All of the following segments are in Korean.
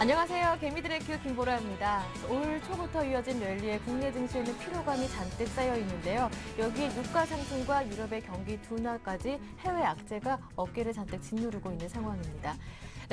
안녕하세요. 개미들의 큐 김보라입니다. 올 초부터 이어진 랠리에 국내 증시에는 피로감이 잔뜩 쌓여 있는데요. 여기에 유가 상승과 유럽의 경기 둔화까지 해외 악재가 어깨를 잔뜩 짓누르고 있는 상황입니다.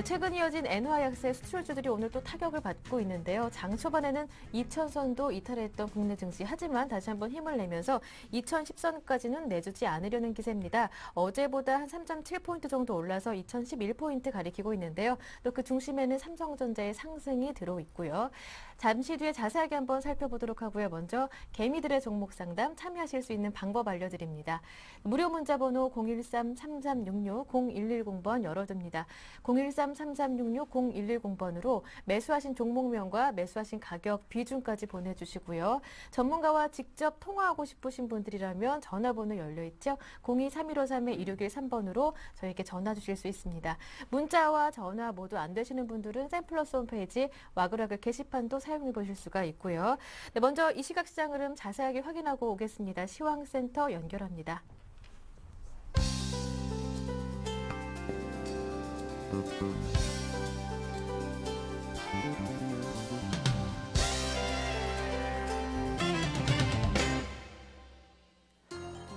최근 이어진 엔화 약세 수출주들이 오늘 또 타격을 받고 있는데요. 장 초반에는 2,000선도 이탈했던 국내 증시. 하지만 다시 한번 힘을 내면서 2,010선까지는 내주지 않으려는 기세입니다. 어제보다 한 3.7포인트 정도 올라서 2,011포인트 가리키고 있는데요. 또 그 중심에는 삼성전자의 상승이 들어있고요. 잠시 뒤에 자세하게 한번 살펴보도록 하고요. 먼저 개미들의 종목 상담 참여하실 수 있는 방법 알려드립니다. 무료 문자번호 013-3366-0110번 열어둡니다. 013-3366-0110번으로 매수하신 종목명과 매수하신 가격, 비중까지 보내주시고요. 전문가와 직접 통화하고 싶으신 분들이라면 전화번호 열려있죠. 02-3153-2613번으로 저에게 전화 주실 수 있습니다. 문자와 전화 모두 안 되시는 분들은 샘플러스 홈페이지 와그라그 게시판도 사용해 보실 수가 있고요. 네, 먼저 이 시각 시장 흐름 자세하게 확인하고 오겠습니다. 시황센터 연결합니다.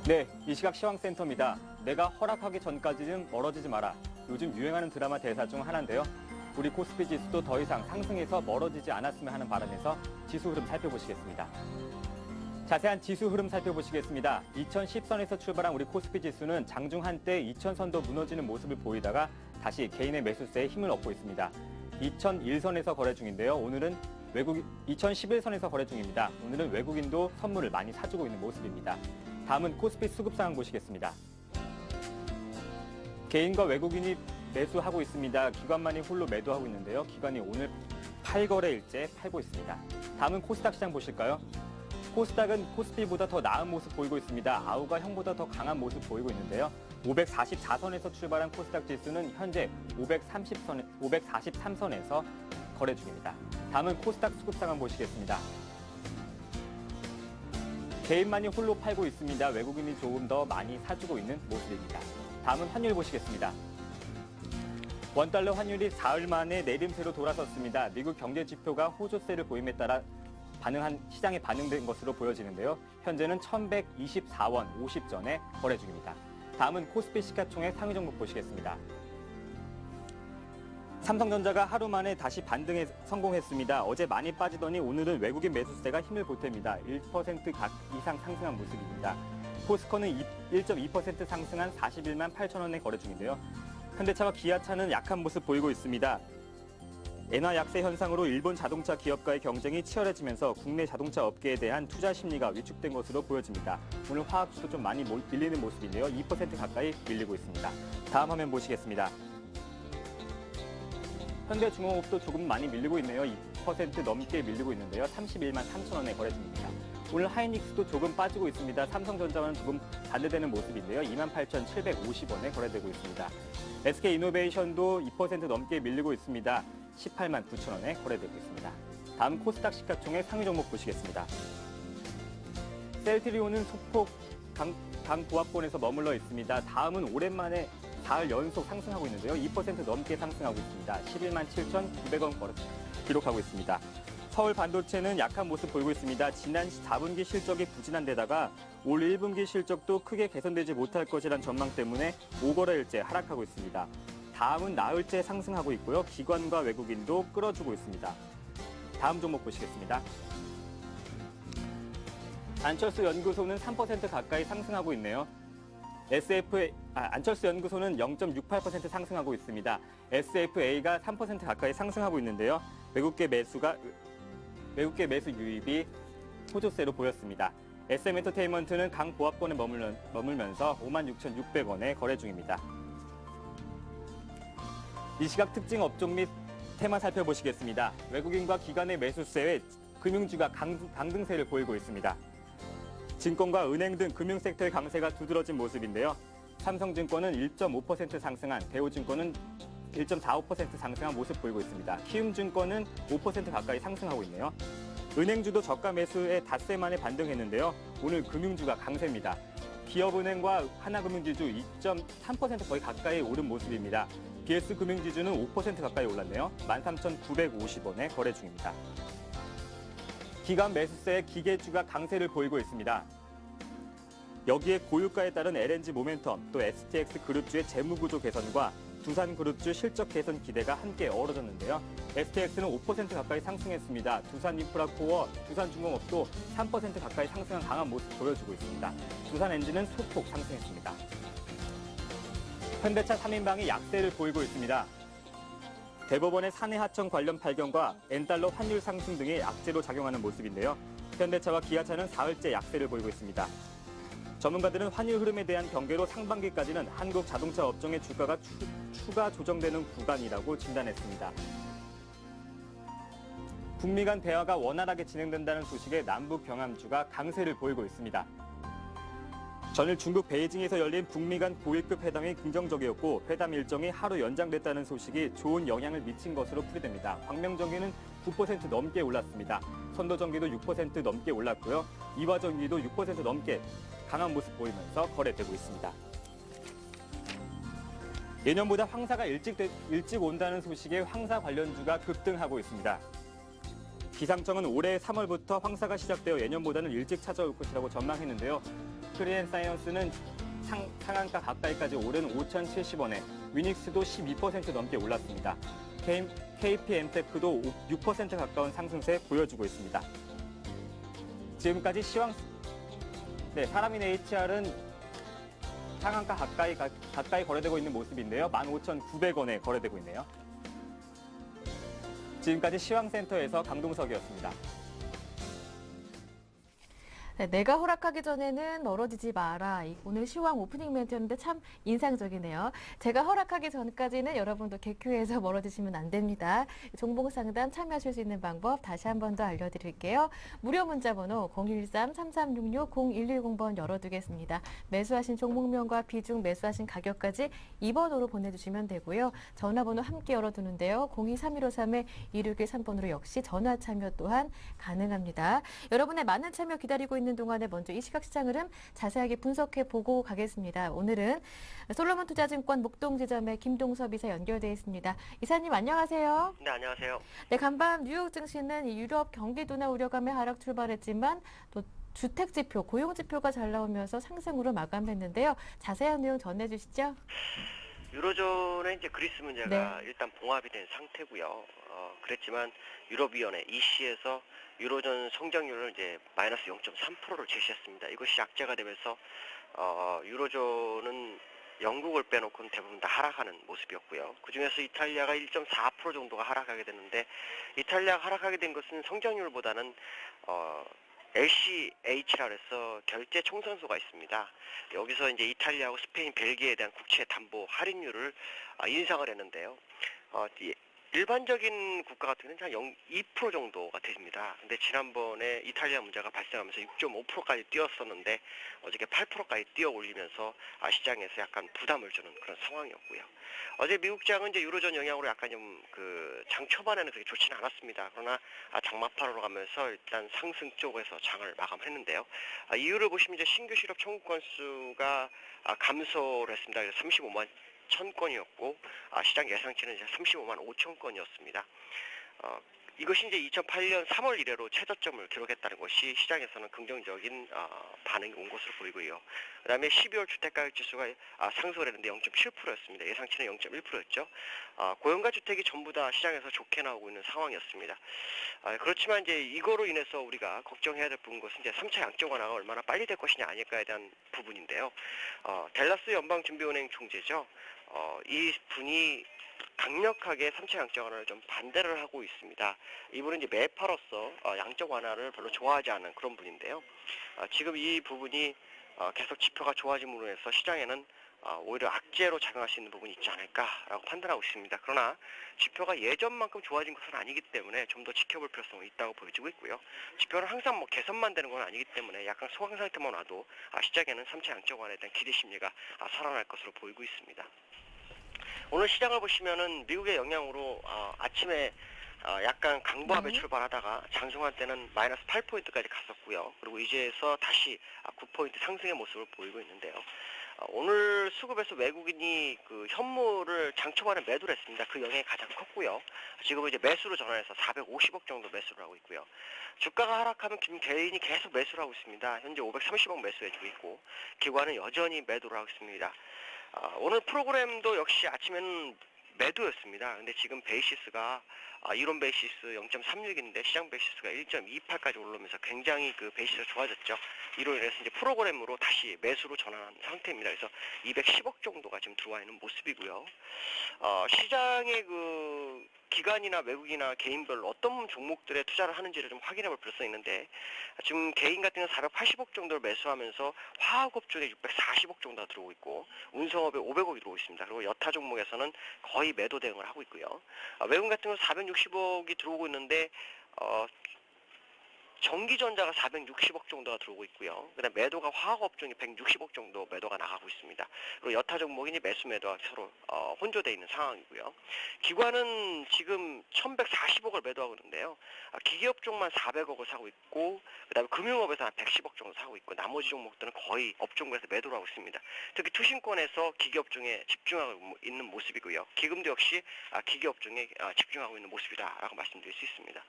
네, 이 시각 시황센터입니다. 내가 허락하기 전까지는 멀어지지 마라. 요즘 유행하는 드라마 대사 중 하나인데요. 우리 코스피 지수도 더 이상 상승에서 멀어지지 않았으면 하는 바람에서 지수 흐름 살펴보시겠습니다. 자세한 지수 흐름 살펴보시겠습니다. 2010선에서 출발한 우리 코스피 지수는 장중 한때 2000선도 무너지는 모습을 보이다가 다시 개인의 매수세에 힘을 얻고 있습니다. 2001선에서 거래 중인데요. 오늘은 2011선에서 거래 중입니다. 오늘은 외국인도 선물을 많이 사주고 있는 모습입니다. 다음은 코스피 수급 상황 보시겠습니다. 개인과 외국인이 매수하고 있습니다. 기관만이 홀로 매도하고 있는데요. 기관이 오늘 8거래일째 팔고 있습니다. 다음은 코스닥 시장 보실까요? 코스닥은 코스피보다 더 나은 모습 보이고 있습니다. 아우가 형보다 더 강한 모습 보이고 있는데요. 544선에서 출발한 코스닥 지수는 현재 543선에서 거래 중입니다. 다음은 코스닥 수급 상황 보시겠습니다. 개인만이 홀로 팔고 있습니다. 외국인이 조금 더 많이 사주고 있는 모습입니다. 다음은 환율 보시겠습니다. 원달러 환율이 사흘 만에 내림세로 돌아섰습니다. 미국 경제 지표가 호조세를 보임에 따라 시장에 반영된 것으로 보여지는데요. 현재는 1,124원 50전에 거래 중입니다. 다음은 코스피 시가총액 상위 종목 보시겠습니다. 삼성전자가 하루 만에 다시 반등에 성공했습니다. 어제 많이 빠지더니 오늘은 외국인 매수세가 힘을 보탭니다. 1% 이상 상승한 모습입니다. 포스코는 1.2% 상승한 41만 8천 원에 거래 중인데요. 현대차와 기아차는 약한 모습 보이고 있습니다. 엔화 약세 현상으로 일본 자동차 기업과의 경쟁이 치열해지면서 국내 자동차 업계에 대한 투자 심리가 위축된 것으로 보여집니다. 오늘 화학주도 좀 많이 밀리는 모습인데요. 2% 가까이 밀리고 있습니다. 다음 화면 보시겠습니다. 현대중공업도 조금 많이 밀리고 있네요. 2% 넘게 밀리고 있는데요. 31만 3천 원에 거래 중입니다. 오늘 하이닉스도 조금 빠지고 있습니다. 삼성전자와는 조금 반대되는 모습인데요. 28,750원에 거래되고 있습니다. SK이노베이션도 2% 넘게 밀리고 있습니다. 18만 9천 원에 거래되고 있습니다. 다음 코스닥 시가총액 상위 종목 보시겠습니다. 셀트리온은 소폭 강보합권에서 머물러 있습니다. 다음은 오랜만에 4일 연속 상승하고 있는데요. 2% 넘게 상승하고 있습니다. 11만 7,900원 기록하고 있습니다. 서울 반도체는 약한 모습 보이고 있습니다. 지난 4분기 실적이 부진한 데다가 올 1분기 실적도 크게 개선되지 못할 것이란 전망 때문에 5거래일째 하락하고 있습니다. 다음은 나흘째 상승하고 있고요. 기관과 외국인도 끌어주고 있습니다. 다음 종목 보시겠습니다. 안철수 연구소는 3% 가까이 상승하고 있네요. 안철수 연구소는 0.68% 상승하고 있습니다. SFA가 3% 가까이 상승하고 있는데요. 외국계 매수 유입이 호조세로 보였습니다. SM엔터테인먼트는 강보합권에 머물면서 56,600원에 거래 중입니다. 이 시각 특징 업종 및 테마 살펴보시겠습니다. 외국인과 기관의 매수세에 금융주가 강등세를 보이고 있습니다. 증권과 은행 등 금융섹터의 강세가 두드러진 모습인데요. 삼성증권은 1.5% 상승한, 대우증권은 1.45% 상승한 모습 보이고 있습니다. 키움증권은 5% 가까이 상승하고 있네요. 은행주도 저가 매수에 닷새 만에 반등했는데요. 오늘 금융주가 강세입니다. 기업은행과 하나금융지주 2.3% 거의 가까이 오른 모습입니다. BS금융지주는 5% 가까이 올랐네요. 13,950원에 거래 중입니다. 기관 매수세의 기계주가 강세를 보이고 있습니다. 여기에 고유가에 따른 LNG 모멘텀, 또 STX 그룹주의 재무구조 개선과 두산그룹주 실적 개선 기대가 함께 어우러졌는데요. STX는 5% 가까이 상승했습니다. 두산인프라코어, 두산중공업도 3% 가까이 상승한 강한 모습 보여주고 있습니다. 두산엔진은 소폭 상승했습니다. 현대차 3인방이 약세를 보이고 있습니다. 대법원의 사내하청 관련 판결과 엔달러 환율 상승 등이 악재로 작용하는 모습인데요. 현대차와 기아차는 사흘째 약세를 보이고 있습니다. 전문가들은 환율 흐름에 대한 경계로 상반기까지는 한국 자동차 업종의 주가가 추가 조정되는 구간이라고 진단했습니다. 북미 간 대화가 원활하게 진행된다는 소식에 남북 경함주가 강세를 보이고 있습니다. 전일 중국 베이징에서 열린 북미 간 고위급 회담이 긍정적이었고 회담 일정이 하루 연장됐다는 소식이 좋은 영향을 미친 것으로 풀이됩니다. 광명전기는 9% 넘게 올랐습니다. 선도전기도 6% 넘게 올랐고요. 이화전기도 6% 넘게 강한 모습 보이면서 거래되고 있습니다. 예년보다 황사가 일찍 온다는 소식에 황사 관련주가 급등하고 있습니다. 기상청은 올해 3월부터 황사가 시작되어 예년보다는 일찍 찾아올 것이라고 전망했는데요. 크리엔사이언스는 상한가 가까이까지 오른 5,070원에 위닉스도 12% 넘게 올랐습니다. KPM테크도 6% 가까운 상승세 보여주고 있습니다. 지금까지 사라민 HR은 상한가 가까이 거래되고 있는 모습인데요. 15,900원에 거래되고 있네요. 지금까지 시황센터에서 강동석이었습니다. 네, 내가 허락하기 전에는 멀어지지 마라. 오늘 시황 오프닝 멘트였는데 참 인상적이네요. 제가 허락하기 전까지는 여러분도 개큐에서 멀어지시면 안 됩니다. 종봉상담 참여하실 수 있는 방법 다시 한 번 더 알려드릴게요. 무료 문자번호 013-3366-0110번 열어두겠습니다. 매수하신 종목명과 비중, 매수하신 가격까지 2번으로 보내주시면 되고요. 전화번호 함께 열어두는데요. 023153-2613번으로 역시 전화 참여 또한 가능합니다. 여러분의 많은 참여 기다리고 있는 동안에 먼저 이 시각 시장 흐름 자세하게 분석해 보고 가겠습니다. 오늘은 솔로몬 투자증권 목동지점의 김동섭 이사 연결되어 있습니다. 이사님 안녕하세요. 네, 안녕하세요. 네, 간밤 뉴욕 증시는 유럽 경기 둔화 우려감에 하락 출발했지만 또 주택 지표, 고용 지표가 잘 나오면서 상승으로 마감했는데요. 자세한 내용 전해주시죠. 유로존의 이제 그리스 문제가 일단 봉합이 된 상태고요. 그랬지만 유럽위원회 EC에서 유로존 성장률을 이제 마이너스 0.3%를 제시했습니다. 이것이 악재가 되면서 유로존은 영국을 빼놓고는 대부분 다 하락하는 모습이었고요. 그중에서 이탈리아가 1.4% 정도가 하락하게 됐는데 이탈리아가 하락하게 된 것은 성장률보다는 LCH라 해서 결제 총선수가 있습니다. 여기서 이제 이탈리아하고 스페인, 벨기에에 대한 국채 담보 할인율을 인상을 했는데요. 일반적인 국가 같은 경우는 한 2% 정도가 됩니다. 근데 지난번에 이탈리아 문제가 발생하면서 6.5%까지 뛰었었는데 어저께 8%까지 뛰어 올리면서 시장에서 약간 부담을 주는 그런 상황이었고요. 어제 미국장은 이제 유로존 영향으로 약간 좀 장 초반에는 그렇게 좋지는 않았습니다. 그러나 장마파로 가면서 일단 상승 쪽에서 장을 마감했는데요. 이유를 보시면 이제 신규 실업 청구 건수가 감소를 했습니다. 그래서 35만 1,000건이었고 시장 예상치는 이제 35만 5천 건이었습니다. 이것이 이제 2008년 3월 이래로 최저점을 기록했다는 것이 시장에서는 긍정적인 반응이 온 것으로 보이고요. 그 다음에 12월 주택가격 지수가 상승을 했는데 0.7%였습니다. 예상치는 0.1%였죠. 고용과 주택이 전부 다 시장에서 좋게 나오고 있는 상황이었습니다. 그렇지만 이제 이거로 인해서 우리가 걱정해야 될 부분 것은 이제 3차 양적 완화가 얼마나 빨리 될 것이냐 아닐까에 대한 부분인데요. 댈러스 연방준비은행 총재죠. 이 분이 강력하게 3차 양적 완화를 좀 반대를 하고 있습니다. 이분은 이제 매파로서 양적 완화를 별로 좋아하지 않는 그런 분인데요. 지금 이 부분이 계속 지표가 좋아짐으로 해서 시장에는 오히려 악재로 작용할 수 있는 부분이 있지 않을까라고 판단하고 있습니다. 그러나 지표가 예전만큼 좋아진 것은 아니기 때문에 좀 더 지켜볼 필요성이 있다고 보여지고 있고요. 지표는 항상 개선만 되는 건 아니기 때문에 약간 소강 상태만 와도 시장에는 3차 양적 완화에 대한 기대 심리가 살아날 것으로 보이고 있습니다. 오늘 시장을 보시면은 미국의 영향으로 아침에 약간 강보합에 네. 출발하다가 장중한 때는 마이너스 8포인트까지 갔었고요. 그리고 이제서 다시 9포인트 상승의 모습을 보이고 있는데요. 오늘 수급에서 외국인이 그 현물을 장 초반에 매도를 했습니다. 그 영향이 가장 컸고요. 지금은 이제 매수로 전환해서 450억 정도 매수를 하고 있고요. 주가가 하락하면 개인이 계속 매수를 하고 있습니다. 현재 530억 매수해주고 있고 기관은 여전히 매도를 하고 있습니다. 오늘 프로그램도 역시 아침에는 매도였습니다. 근데 지금 베이시스가 이론 베이시스 0.36인데 시장 베이시스가 1.28까지 올라오면서 굉장히 그 베이시스가 좋아졌죠. 이로 인해서 이제 프로그램으로 다시 매수로 전환한 상태입니다. 그래서 210억 정도가 지금 들어와 있는 모습이고요. 시장의 그 기관이나 외국이나 개인별로 어떤 종목들에 투자를 하는지를 좀 확인해 볼 필요성이 있는데 지금 개인 같은 경우는 480억 정도를 매수하면서 화학업 쪽에 640억 정도가 들어오고 있고 운송업에 500억이 들어오고 있습니다. 그리고 여타 종목에서는 거의 매도 대응을 하고 있고요. 외국인 같은 경우는 460억이 들어오고 있는데 전기전자가 460억 정도가 들어오고 있고요. 그다음 매도가 화학업종이 160억 정도 매도가 나가고 있습니다. 그리고 여타 종목이니 매수 매도가 서로 혼조되어 있는 상황이고요. 기관은 지금 1140억을 매도하고 있는데요. 기계업 쪽만 400억을 사고 있고 그다음에 금융업에서 한 110억 정도 사고 있고 나머지 종목들은 거의 업종군에서 매도를 하고 있습니다. 특히 투신권에서 기계업종에 집중하고 있는 모습이고요. 기금도 역시 기계업종에 집중하고 있는 모습이다라고 말씀드릴 수 있습니다.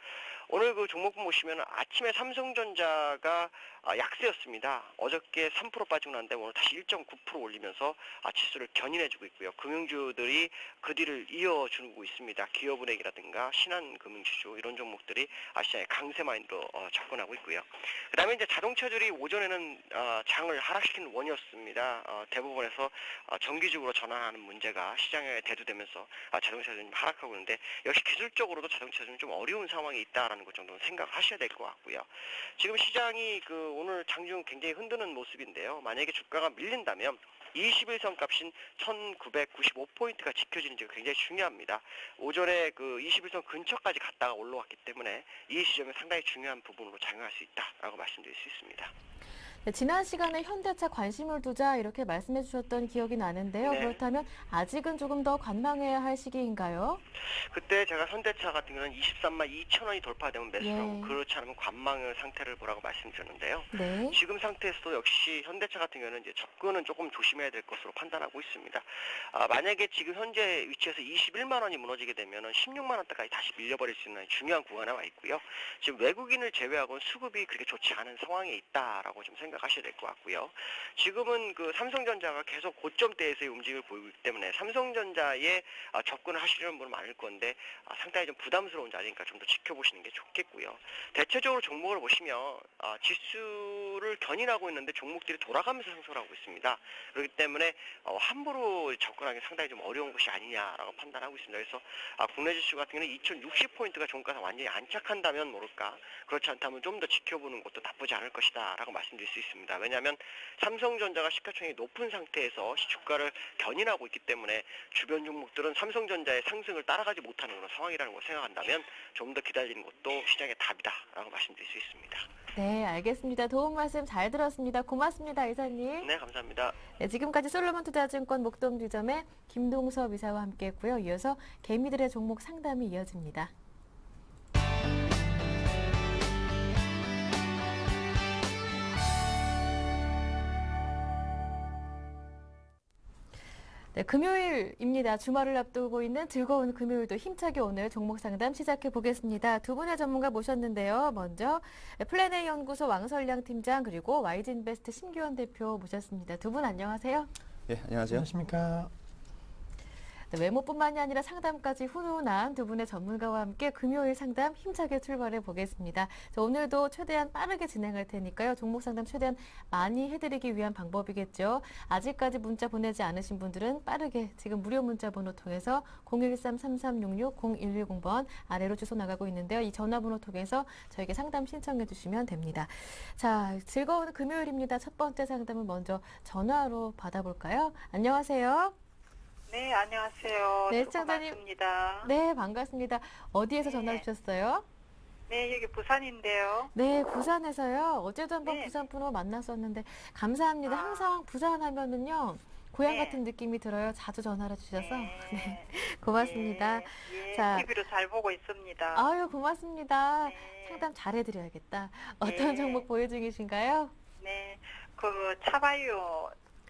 오늘 그 종목분 보시면 아침에 삼성전자가 약세였습니다. 어저께 3% 빠지고 났는데 오늘 다시 1.9% 올리면서 지수를 견인해주고 있고요. 금융주들이 그 뒤를 이어주고 있습니다. 기업은행이라든가 신한금융지주 이런 종목들이 시장에 강세 마인드로 접근하고 있고요. 그 다음에 이제 자동차들이 오전에는 장을 하락시키는 원이었습니다. 대부분에서 정기적으로 전환하는 문제가 시장에 대두되면서 자동차들이 좀 하락하고 있는데 역시 기술적으로도 자동차들은 좀 어려운 상황이 있다라는 것 정도는 생각하셔야 될 것 같고요. 지금 시장이 오늘 장중 굉장히 흔드는 모습인데요. 만약에 주가가 밀린다면 21선 값인 1995포인트가 지켜지는지가 굉장히 중요합니다. 오전에 그 21선 근처까지 갔다가 올라왔기 때문에 이 시점이 상당히 중요한 부분으로 작용할 수 있다라고 말씀드릴 수 있습니다. 네, 지난 시간에 현대차 관심을 두자 이렇게 말씀해 주셨던 기억이 나는데요. 네. 그렇다면 아직은 조금 더 관망해야 할 시기인가요? 그때 제가 현대차 같은 경우는 23만 2천 원이 돌파되면 매수하고 예. 그렇지 않으면 관망의 상태를 보라고 말씀드렸는데요. 네. 지금 상태에서도 역시 현대차 같은 경우는 이제 접근은 조금 조심해야 될 것으로 판단하고 있습니다. 만약에 지금 현재 위치에서 21만 원이 무너지게 되면은 16만 원대까지 다시 밀려버릴 수 있는 중요한 구간에 와 있고요. 지금 외국인을 제외하고는 수급이 그렇게 좋지 않은 상황에 있다라고 좀 생각하셔야 될 것 같고요. 지금은 그 삼성전자가 계속 고점대에서의 움직임을 보이고 있기 때문에 삼성전자에 접근을 하시려는 분은 많을 건데 상당히 좀 부담스러운 자리니까 좀 더 지켜보시는 게 좋겠고요. 대체적으로 종목을 보시면 지수를 견인하고 있는데 종목들이 돌아가면서 상승을 하고 있습니다. 그렇기 때문에 함부로 접근하기 상당히 좀 어려운 것이 아니냐라고 판단하고 있습니다. 그래서 국내 지수 같은 경우는 2060포인트가 종가가 완전히 안착한다면 모를까, 그렇지 않다면 좀 더 지켜보는 것도 나쁘지 않을 것이다 라고 말씀드릴 수 있습니다. 왜냐하면 삼성전자가 시가총액이 높은 상태에서 주가를 견인하고 있기 때문에 주변 종목들은 삼성전자의 상승을 따라가지 못하는 그런 상황이라는 걸 생각한다면 좀 더 기다리는 것도 시장의 답이다라고 말씀드릴 수 있습니다. 네, 알겠습니다. 도움 말씀 잘 들었습니다. 고맙습니다, 이사님. 네, 감사합니다. 네, 지금까지 솔로몬투자증권 목동지점의 김동섭 이사와 함께했고요. 이어서 개미들의 종목 상담이 이어집니다. 네, 금요일입니다. 주말을 앞두고 있는 즐거운 금요일도 힘차게 오늘 종목 상담 시작해 보겠습니다. 두 분의 전문가 모셨는데요. 먼저 플래닛 연구소 왕설량 팀장 그리고 YG인베스트 심기원 대표 모셨습니다. 두 분 안녕하세요. 예, 안녕하세요. 안녕하십니까. 네, 외모뿐만이 아니라 상담까지 훈훈한 두 분의 전문가와 함께 금요일 상담 힘차게 출발해 보겠습니다. 자, 오늘도 최대한 빠르게 진행할 테니까요. 종목 상담 최대한 많이 해드리기 위한 방법이겠죠. 아직까지 문자 보내지 않으신 분들은 빠르게 지금 무료 문자 번호 통해서 013-3366-0110번 아래로 주소 나가고 있는데요. 이 전화번호 통해서 저에게 상담 신청해 주시면 됩니다. 자, 즐거운 금요일입니다. 첫 번째 상담은 먼저 전화로 받아볼까요? 안녕하세요. 네, 안녕하세요. 네, 조금만입니다. 시청자님. 네, 반갑습니다. 어디에서 네. 전화 주셨어요? 네, 여기 부산인데요. 네, 부산에서요. 어제도 한번 네. 부산 분으로 만났었는데 감사합니다. 아. 항상 부산 하면은요. 고향 네. 같은 느낌이 들어요. 자주 전화를 주셔서. 네. 네, 고맙습니다. 예, 자, TV로 잘 보고 있습니다. 아유, 고맙습니다. 네. 상담 잘해드려야겠다. 어떤 예. 종목 보유 중이신가요? 네. 그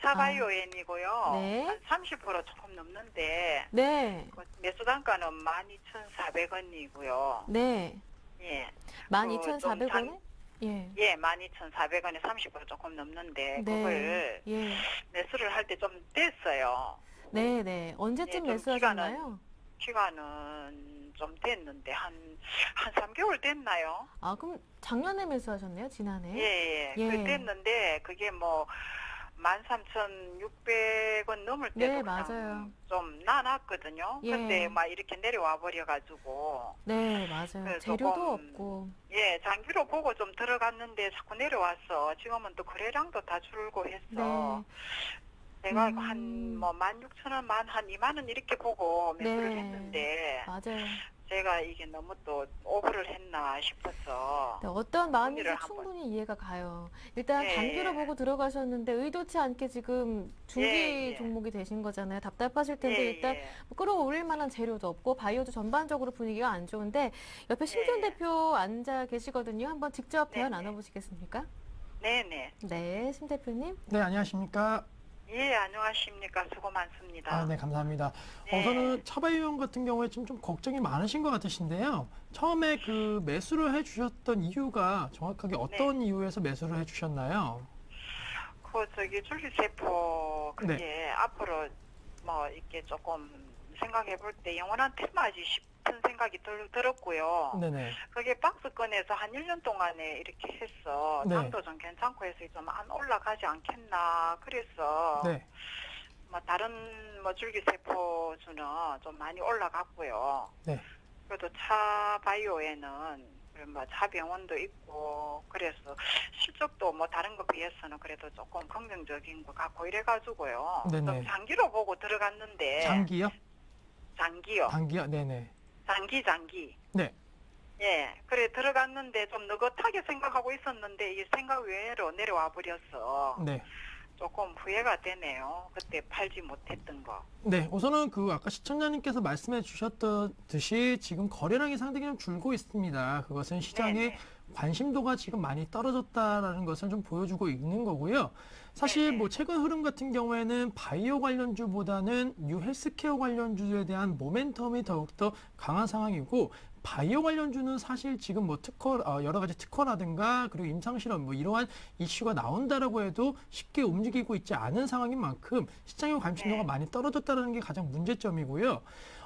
차바이오엔이고요. 네. 한 30% 조금 넘는데 네, 그 매수 단가는 12,400원이고요. 네. 예. 12,400원에? 예. 예, 12,400원에 30% 조금 넘는데 네. 그걸 예. 매수를 할 때 좀 됐어요. 네, 네. 언제쯤 좀 매수하셨나요? 시간은 좀 됐는데 한 3개월 됐나요? 아, 그럼 작년에 매수하셨네요? 지난해? 예, 예. 예. 그 됐는데 그게 뭐 13,600원 넘을 때도 네, 그냥 맞아요. 좀 나눴거든요. 예. 근데 막 이렇게 내려와 버려가지고 네, 맞아요. 그 재료도 조금 없고. 예, 장기로 보고 좀 들어갔는데 자꾸 내려왔어. 지금은 또 거래량도 다 줄고 했어. 네. 내가 음. 한 뭐 16,000원, 한 2만 원 이렇게 보고 매수를 네. 했는데 맞아요. 제가 이게 너무 또 오버를 했나 싶어서 네, 어떤 마음인지 고민을 한번- 충분히 이해가 가요. 일단 예, 단기로 예. 보고 들어가셨는데 의도치 않게 지금 중기 예, 예. 종목이 되신 거잖아요. 답답하실 텐데 예, 일단 예. 뭐 끌어올릴 만한 재료도 없고 바이오도 전반적으로 분위기가 안 좋은데 옆에 심지훈 예. 대표 앉아 계시거든요. 한번 직접 대화 네, 네. 나눠보시겠습니까? 네네. 네, 심 대표님. 네, 안녕하십니까. 예, 안녕하십니까. 수고 많습니다. 네, 감사합니다. 네. 우선은 차바이오형 같은 경우에 좀 걱정이 많으신 것 같으신데요. 처음에 그 매수를 해주셨던 이유가 정확하게 어떤 이유에서 매수를 해주셨나요? 줄기세포 그게 앞으로 뭐 이렇게 조금 생각해 볼 때 영원한 테마지 싶은 생각이 들었고요. 네네. 그게 박스권에서 한 1년 동안에 이렇게 했어. 네. 장도 좀 괜찮고 해서 좀 안 올라가지 않겠나. 그래서 네. 뭐 다른 뭐 줄기세포주는 좀 많이 올라갔고요. 네. 그래도 차바이오에는 뭐 차병원도 있고 그래서 실적도 뭐 다른 거 비해서는 그래도 조금 긍정적인 것 같고 이래가지고요. 네네. 좀 장기로 보고 들어갔는데 장기요? 장기요. 단기요? 네네. 장기. 네. 예, 그래 들어갔는데 좀 느긋하게 생각하고 있었는데 이 생각 외로 내려와 버렸어. 네. 조금 후회가 되네요. 그때 팔지 못했던 거. 네, 우선은 그 아까 시청자님께서 말씀해 주셨듯이 지금 거래량이 상당히 좀 줄고 있습니다. 그것은 시장의 네네. 관심도가 지금 많이 떨어졌다라는 것을 좀 보여주고 있는 거고요. 사실 네네. 뭐 최근 흐름 같은 경우에는 바이오 관련주보다는 뉴 헬스케어 관련주에 대한 모멘텀이 더욱더 강한 상황이고 바이오 관련주는 사실 지금 뭐 여러 가지 특허라든가 그리고 임상실험 뭐 이러한 이슈가 나온다라고 해도 쉽게 움직이고 있지 않은 상황인 만큼 시장의 관심도가 네. 많이 떨어졌다는 게 가장 문제점이고요.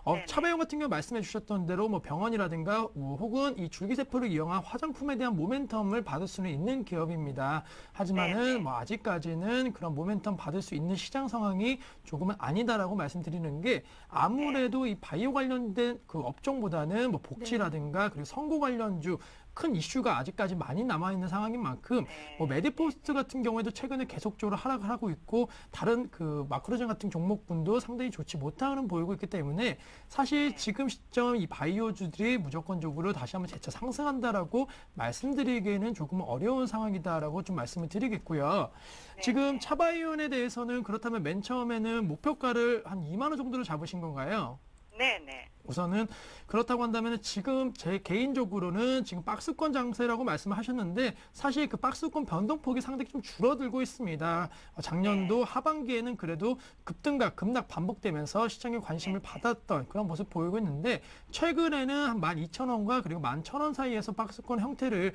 네네. 차바이오 같은 경우 말씀해 주셨던 대로 뭐 병원이라든가 뭐 혹은 이 줄기세포를 이용한 화장품에 대한 모멘텀을 받을 수는 있는 기업입니다. 하지만은 네네. 뭐 아직까지는 그런 모멘텀 받을 수 있는 시장 상황이 조금은 아니다라고 말씀드리는 게 아무래도 이 바이오 관련된 그 업종보다는 뭐 복지라든가 그리고 선고 관련주 큰 이슈가 아직까지 많이 남아있는 상황인 만큼 네. 뭐 메디포스트 같은 경우에도 최근에 계속적으로 하락을 하고 있고 다른 그 마크로젠 같은 종목군도 상당히 좋지 못한 보이고 있기 때문에 사실 네. 지금 시점 이 바이오주들이 무조건적으로 다시 한번 재차 상승한다라고 말씀드리기에는 조금 어려운 상황이다라고 좀 말씀을 드리겠고요. 네. 지금 차바이온에 대해서는 그렇다면 맨 처음에는 목표가를 한 2만 원 정도로 잡으신 건가요? 네네. 우선은 그렇다고 한다면 지금 제 개인적으로는 지금 박스권 장세라고 말씀을 하셨는데 사실 그 박스권 변동폭이 상당히 좀 줄어들고 있습니다. 작년도 하반기에는 그래도 급락 반복되면서 시장에 관심을 받았던 그런 모습 보이고 있는데 최근에는 한 12,000원과 그리고 11,000원 사이에서 박스권 형태를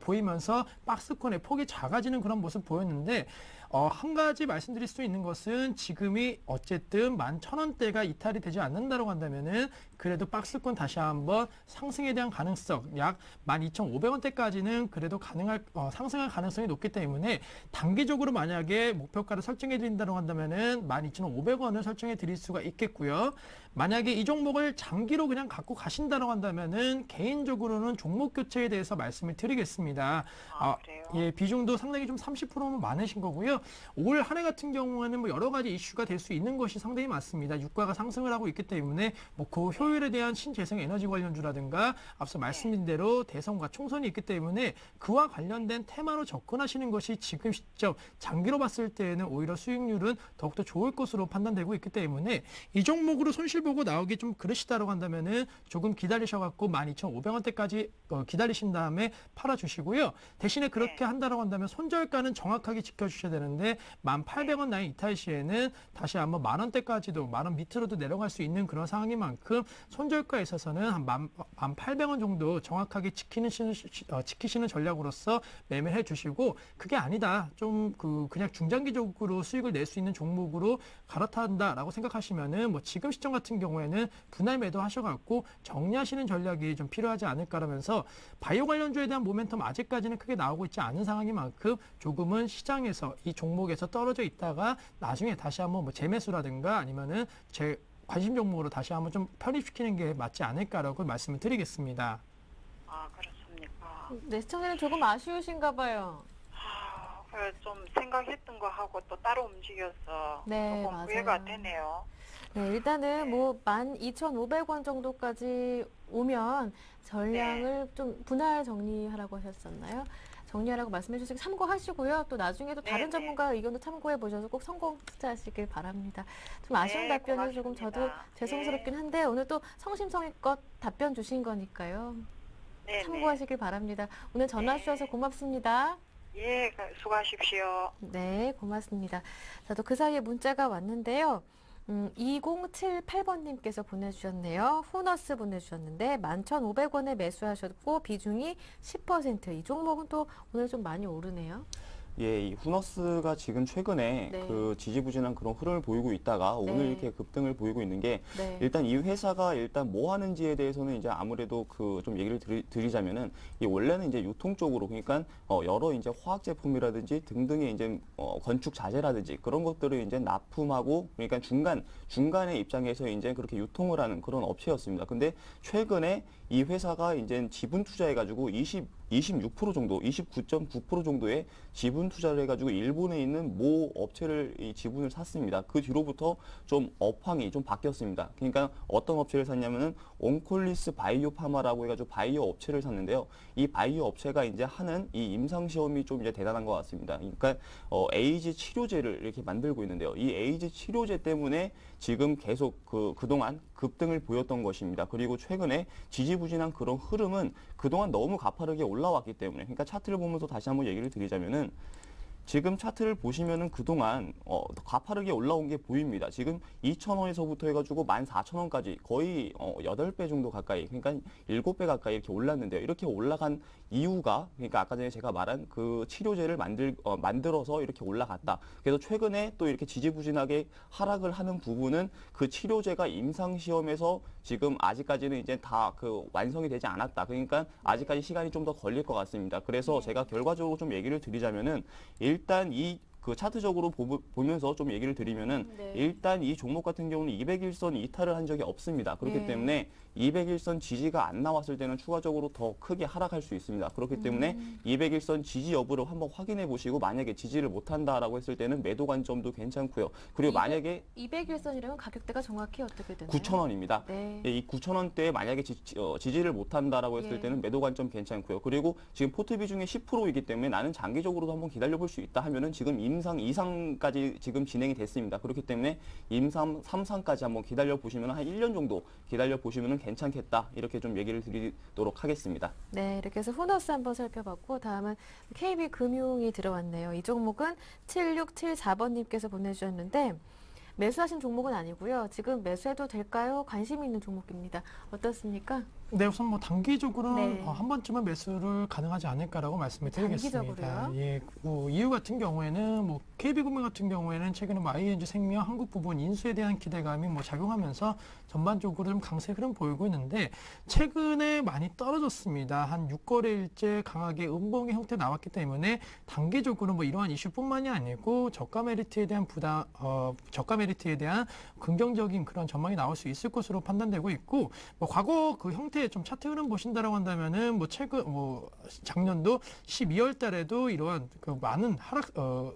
보이면서 박스권의 폭이 작아지는 그런 모습 보였는데 한 가지 말씀드릴 수 있는 것은 지금이 어쨌든 11,000원대가 이탈이 되지 않는다고 한다면은 그래도 박스권 다시 한번 상승에 대한 가능성 약 12,500원대까지는 그래도 상승할 가능성이 높기 때문에 단기적으로 만약에 목표가를 설정해 드린다고 한다면은 12,500원을 설정해 드릴 수가 있겠고요. 만약에 이 종목을 장기로 그냥 갖고 가신다고 한다면은 개인적으로는 종목 교체에 대해서 말씀을 드리겠습니다. 그래요? 예, 비중도 상당히 좀 30%는 많으신 거고요. 올 한 해 같은 경우에는 뭐 여러 가지 이슈가 될 수 있는 것이 상당히 많습니다. 유가가 상승을 하고 있기 때문에 뭐 그 효율에 대한 신재생 에너지 관련주라든가 앞서 말씀드린 대로 대선과 총선이 있기 때문에 그와 관련된 테마로 접근하시는 것이 지금 시점 장기로 봤을 때에는 오히려 수익률은 더욱더 좋을 것으로 판단되고 있기 때문에 이 종목으로 손실 보고 나오기 좀 그러시다라고 한다면은 조금 기다리셔갖고 12,500원대까지 기다리신 다음에 팔아주시고요. 대신에 그렇게 한다라고 한다면 손절가는 정확하게 지켜주셔야 되는데 1,800원 라인 이탈 시에는 다시 한번 10,000원대까지도 10,000원 밑으로도 내려갈 수 있는 그런 상황인 만큼 손절가에 있어서는 한 1,800원 정도 정확하게 지키시는 전략으로서 매매해 주시고 그게 아니다. 좀 그냥 중장기적으로 수익을 낼 수 있는 종목으로 갈아탄다라고 생각하시면은 뭐 지금 시점 같은 경우에는 분할 매도 하셔갖고 정리하시는 전략이 좀 필요하지 않을까라면서 바이오 관련주에 대한 모멘텀 아직까지는 크게 나오고 있지 않은 상황인 만큼 조금은 시장에서 이 종목에서 떨어져 있다가 나중에 다시 한번 뭐 재매수라든가 아니면은 제 관심 종목으로 다시 한번 좀 편입시키는 게 맞지 않을까라고 말씀을 드리겠습니다. 그렇습니까? 네, 시청자는 조금 아쉬우신가 봐요. 그래 좀 생각했던 거 하고 또 따로 움직여서 네, 조금 맞아요. 후회가 되네요. 네, 일단은 뭐 12,500원 정도까지 오면 전량을 좀 분할 정리하라고 하셨었나요? 정리하라고 말씀해 주셔서 참고하시고요. 또 나중에 또 다른 네네. 전문가 의견도 참고해 보셔서 꼭 성공 투자하시길 바랍니다. 좀 아쉬운 네, 답변이 조금 고맙습니다. 저도 죄송스럽긴 한데 오늘 또 성심성의껏 답변 주신 거니까요. 네네. 참고하시길 바랍니다. 오늘 전화 주셔서 고맙습니다. 예, 수고하십시오. 네, 고맙습니다. 자, 또 그 사이에 문자가 왔는데요. 2078번님께서 보내주셨네요. 후너스 보내주셨는데 11,500원에 매수하셨고 비중이 10%. 이 종목은 또 오늘 좀 많이 오르네요. 예, 이 후너스가 지금 최근에 네. 그 지지부진한 그런 흐름을 보이고 있다가 오늘 네. 이렇게 급등을 보이고 있는 게 네. 일단 이 회사가 일단 뭐 하는지에 대해서는 이제 아무래도 그 좀 얘기를 드리자면은 이 원래는 이제 유통 쪽으로 그러니까 여러 이제 화학 제품이라든지 등등의 이제 건축 자재라든지 그런 것들을 이제 납품하고 그러니까 중간의 입장에서 이제 그렇게 유통을 하는 그런 업체였습니다. 근데 최근에 이 회사가 이제 지분 투자해가지고 26% 정도, 29.9% 정도의 지분 투자를 해가지고 일본에 있는 모 업체를 이 지분을 샀습니다. 그 뒤로부터 좀 업황이 좀 바뀌었습니다. 그러니까 어떤 업체를 샀냐면은 온콜리스 바이오 파마라고 해가지고 바이오 업체를 샀는데요. 이 바이오 업체가 이제 하는 이 임상 시험이 좀 이제 대단한 것 같습니다. 그러니까 에이즈 치료제를 이렇게 만들고 있는데요. 이 에이즈 치료제 때문에 지금 계속 그동안 급등을 보였던 것입니다. 그리고 최근에 지지부진한 그런 흐름은 그동안 너무 가파르게 올라왔기 때문에 그러니까 차트를 보면서 다시 한번 얘기를 드리자면은 지금 차트를 보시면은 그동안 가파르게 올라온 게 보입니다. 지금 2,000원에서부터 해가지고 14,000원까지 거의 8배 정도 가까이, 그러니까 7배 가까이 이렇게 올랐는데요. 이렇게 올라간 이유가 그러니까 아까 전에 제가 말한 그 치료제를 만들어서 이렇게 올라갔다. 그래서 최근에 또 이렇게 지지부진하게 하락을 하는 부분은 그 치료제가 임상 시험에서 지금 아직까지는 이제 다 그 완성이 되지 않았다. 그러니까 아직까지 시간이 좀 더 걸릴 것 같습니다. 그래서 제가 결과적으로 좀 얘기를 드리자면은 일단 그 차트적으로 보면서 좀 얘기를 드리면은 네. 일단 이 종목 같은 경우는 200일선 이탈을 한 적이 없습니다. 그렇기 네. 때문에 200일선 지지가 안 나왔을 때는 추가적으로 더 크게 하락할 수 있습니다. 그렇기 때문에 200일선 지지 여부를 한번 확인해 보시고 만약에 지지를 못한다라고 했을 때는 매도 관점도 괜찮고요. 그리고 만약에 200일선이라면 가격대가 정확히 어떻게 되나요? 9,000원입니다. 네. 이 9,000원대에 만약에 지지를 못한다라고 했을 예. 때는 매도 관점 괜찮고요. 그리고 지금 포트 비중이 10%이기 때문에 나는 장기적으로도 한번 기다려볼 수 있다 하면은 지금 임상 2상까지 지금 진행이 됐습니다. 그렇기 때문에 임상 3상까지 한번 기다려 보시면 한 1년 정도 기다려 보시면 괜찮겠다. 이렇게 좀 얘기를 드리도록 하겠습니다. 네, 이렇게 해서 후너스 한번 살펴봤고 다음은 KB금융이 들어왔네요. 이 종목은 7674번님께서 보내주셨는데 매수하신 종목은 아니고요. 지금 매수해도 될까요? 관심이 있는 종목입니다. 어떻습니까? 네, 우선 뭐 단기적으로는 네. 한 번쯤은 매수를 가능하지 않을까라고 말씀을 드리겠습니다. 단기적으로요? 예, 이유 같은 경우에는 뭐 KB금융 같은 경우에는 최근에 YNG 생명, 한국부분 인수에 대한 기대감이 작용하면서 전반적으로 좀 강세 흐름 보이고 있는데 최근에 많이 떨어졌습니다. 한 6거래일째 강하게 음봉의 형태 나왔기 때문에 단기적으로 이러한 이슈뿐만이 아니고 저가 메리트에 대한 저가 메리트에 대한 긍정적인 그런 전망이 나올 수 있을 것으로 판단되고 있고 과거 그 형태의 좀 차트 흐름 보신다라고 한다면은 최근 작년도 12월 달에도 이러한 그 많은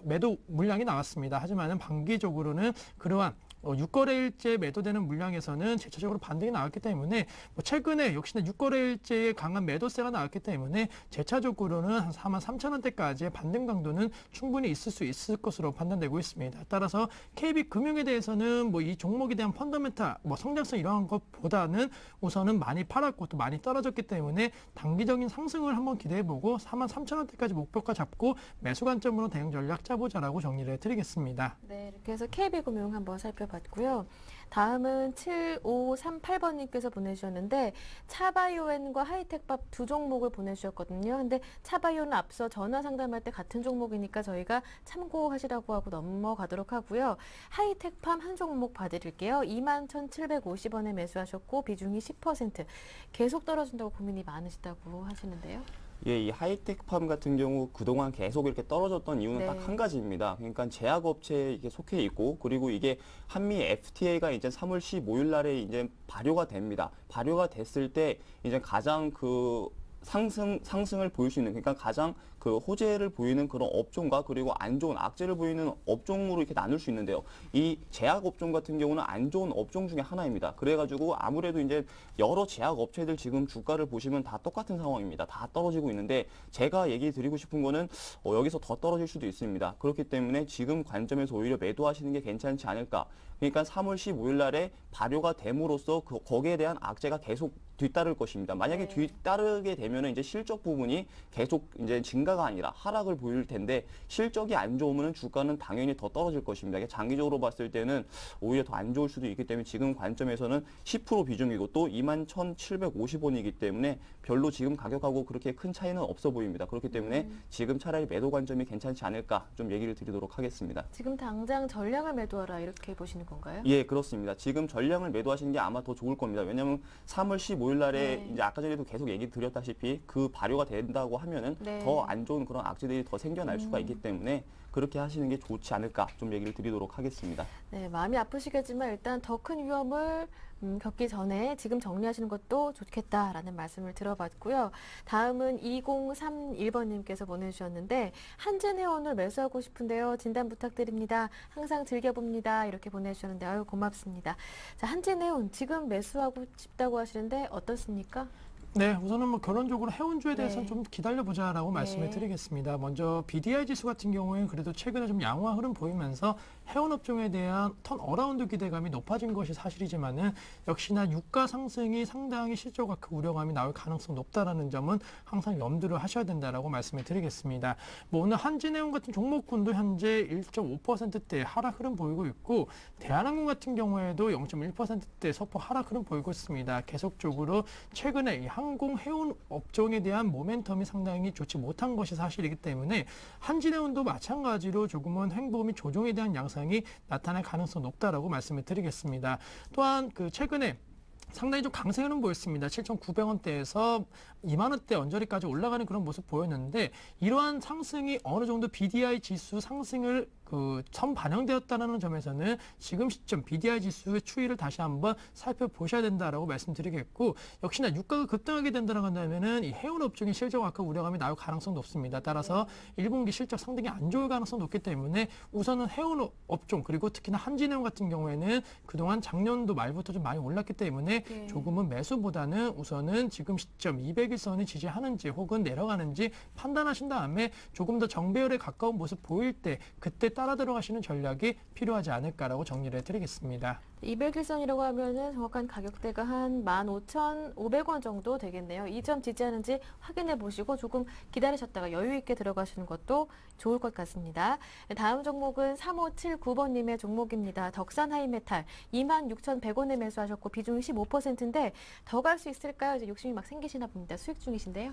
매도 물량이 나왔습니다. 하지만은 반기적으로는 그러한 6거래일째 매도되는 물량에서는 재차적으로 반등이 나왔기 때문에 최근에 역시나 6거래일째의 강한 매도세가 나왔기 때문에 재차적으로는 한 43,000원대까지의 반등 강도는 충분히 있을 수 있을 것으로 판단되고 있습니다. 따라서 KB금융에 대해서는 이 종목에 대한 펀더멘탈, 성장성 이러한 것보다는 우선은 많이 팔았고 또 많이 떨어졌기 때문에 단기적인 상승을 한번 기대해보고 43,000원대까지 목표가 잡고 매수 관점으로 대응 전략 짜보자라고 정리를 해드리겠습니다. 네, 이렇게 해서 KB금융 한번 살펴봤고요. 다음은 7538번님께서 보내주셨는데 차바이오엔과 하이텍밥 두 종목을 보내주셨거든요. 근데 차바이오는 앞서 전화 상담할 때 같은 종목이니까 저희가 참고하시라고 하고 넘어가도록 하고요. 하이텍팜 한 종목 봐드릴게요. 21,750원에 매수하셨고 비중이 10%. 계속 떨어진다고 고민이 많으시다고 하시는데요. 예, 이 하이텍팜 같은 경우 그동안 계속 이렇게 떨어졌던 이유는 네. 딱 한 가지입니다. 그러니까 제약업체에 이게 속해 있고, 그리고 이게 한미 FTA가 이제 3월 15일 날에 이제 발효가 됩니다. 발효가 됐을 때 이제 가장 그 상승을 보일 수 있는, 그러니까 가장 그 호재를 보이는 그런 업종과 그리고 안 좋은 악재를 보이는 업종으로 이렇게 나눌 수 있는데요. 이 제약 업종 같은 경우는 안 좋은 업종 중에 하나입니다. 그래가지고 아무래도 이제 여러 제약 업체들 지금 주가를 보시면 다 똑같은 상황입니다. 다 떨어지고 있는데 제가 얘기 드리고 싶은 거는 여기서 더 떨어질 수도 있습니다. 그렇기 때문에 지금 관점에서 오히려 매도하시는 게 괜찮지 않을까. 그러니까 3월 15일 날에 발효가 됨으로써 거기에 대한 악재가 계속 뒤따를 것입니다. 만약에 네. 뒤따르게 되면 이제 실적 부분이 계속 이제 증가가 아니라 하락을 보일 텐데 실적이 안 좋으면 주가는 당연히 더 떨어질 것입니다. 장기적으로 봤을 때는 오히려 더 안 좋을 수도 있기 때문에 지금 관점에서는 10% 비중이고 또 21,750원이기 때문에 별로 지금 가격하고 그렇게 큰 차이는 없어 보입니다. 그렇기 때문에 지금 차라리 매도 관점이 괜찮지 않을까 좀 얘기를 드리도록 하겠습니다. 지금 당장 전량을 매도하라 이렇게 보시는 건가요? 예, 그렇습니다. 지금 전량을 매도하시는 게 아마 더 좋을 겁니다. 왜냐하면 3월 15일 날에 네. 이제 아까 전에도 계속 얘기 드렸다시피 그 발효가 된다고 하면은 네. 더 안 좋은 그런 악재들이 더 생겨날 수가 있기 때문에 그렇게 하시는 게 좋지 않을까 좀 얘기를 드리도록 하겠습니다. 네, 마음이 아프시겠지만 일단 더 큰 위험을 겪기 전에 지금 정리하시는 것도 좋겠다라는 말씀을 들어봤고요. 다음은 2031번님께서 보내주셨는데 한진해운을 매수하고 싶은데요. 진단 부탁드립니다. 항상 즐겨봅니다. 이렇게 보내주셨는데 아유 고맙습니다. 자, 한진해운 지금 매수하고 싶다고 하시는데 어떻습니까? 네, 우선은 결론적으로 해운주에 대해서는 네. 좀 기다려보자라고 말씀을 네. 드리겠습니다. 먼저 BDI 지수 같은 경우에는 그래도 최근에 좀 양호한 흐름 보이면서 해운 업종에 대한 턴어라운드 기대감이 높아진 것이 사실이지만은 역시나 유가 상승이 상당히 실적 악화 우려감이 나올 가능성이 높다라는 점은 항상 염두를 하셔야 된다라고 말씀을 드리겠습니다. 오늘 한진해운 같은 종목군도 현재 1.5%대 하락 흐름 보이고 있고 대한항공 같은 경우에도 0.1%대 소폭 하락 흐름 보이고 있습니다. 계속적으로 최근에 이 항공 해운 업종에 대한 모멘텀이 상당히 좋지 못한 것이 사실이기 때문에 한진해운도 마찬가지로 조금은 횡보미 조정에 대한 양상이 나타날 가능성이 높다라고 말씀을 드리겠습니다. 또한 최근에 상당히 좀 강세 흐름 보였습니다. 7,900원대에서 2만 원대 언저리까지 올라가는 그런 모습 보였는데 이러한 상승이 어느 정도 BDI 지수 상승을 선 반영되었다는 점에서는 지금 시점 BDI 지수의 추이를 다시 한번 살펴보셔야 된다라고 말씀드리겠고 역시나 유가가 급등하게 된다고 한다면은 이 해운 업종의 실적 악화 우려감이 나올 가능성도 높습니다. 따라서 1분기 실적 상당히 안 좋을 가능성이 높기 때문에 우선은 해운 업종 그리고 특히나 한진해운 같은 경우에는 그동안 작년도 말부터 좀 많이 올랐기 때문에 네. 조금은 매수보다는 우선은 지금 시점 200일선이 지지하는지 혹은 내려가는지 판단하신 다음에 조금 더 정배열에 가까운 모습 보일 때 그때 따라 들어가시는 전략이 필요하지 않을까라고 정리를 해드리겠습니다. 200일선이라고 하면은 정확한 가격대가 한 15,500원 정도 되겠네요. 이 점 지지하는지 확인해 보시고 조금 기다리셨다가 여유 있게 들어가시는 것도 좋을 것 같습니다. 다음 종목은 3579번님의 종목입니다. 덕산 하이메탈 26,100원에 매수하셨고 비중이 15%인데 더 갈 수 있을까요? 이제 욕심이 막 생기시나 봅니다. 수익 중이신데요.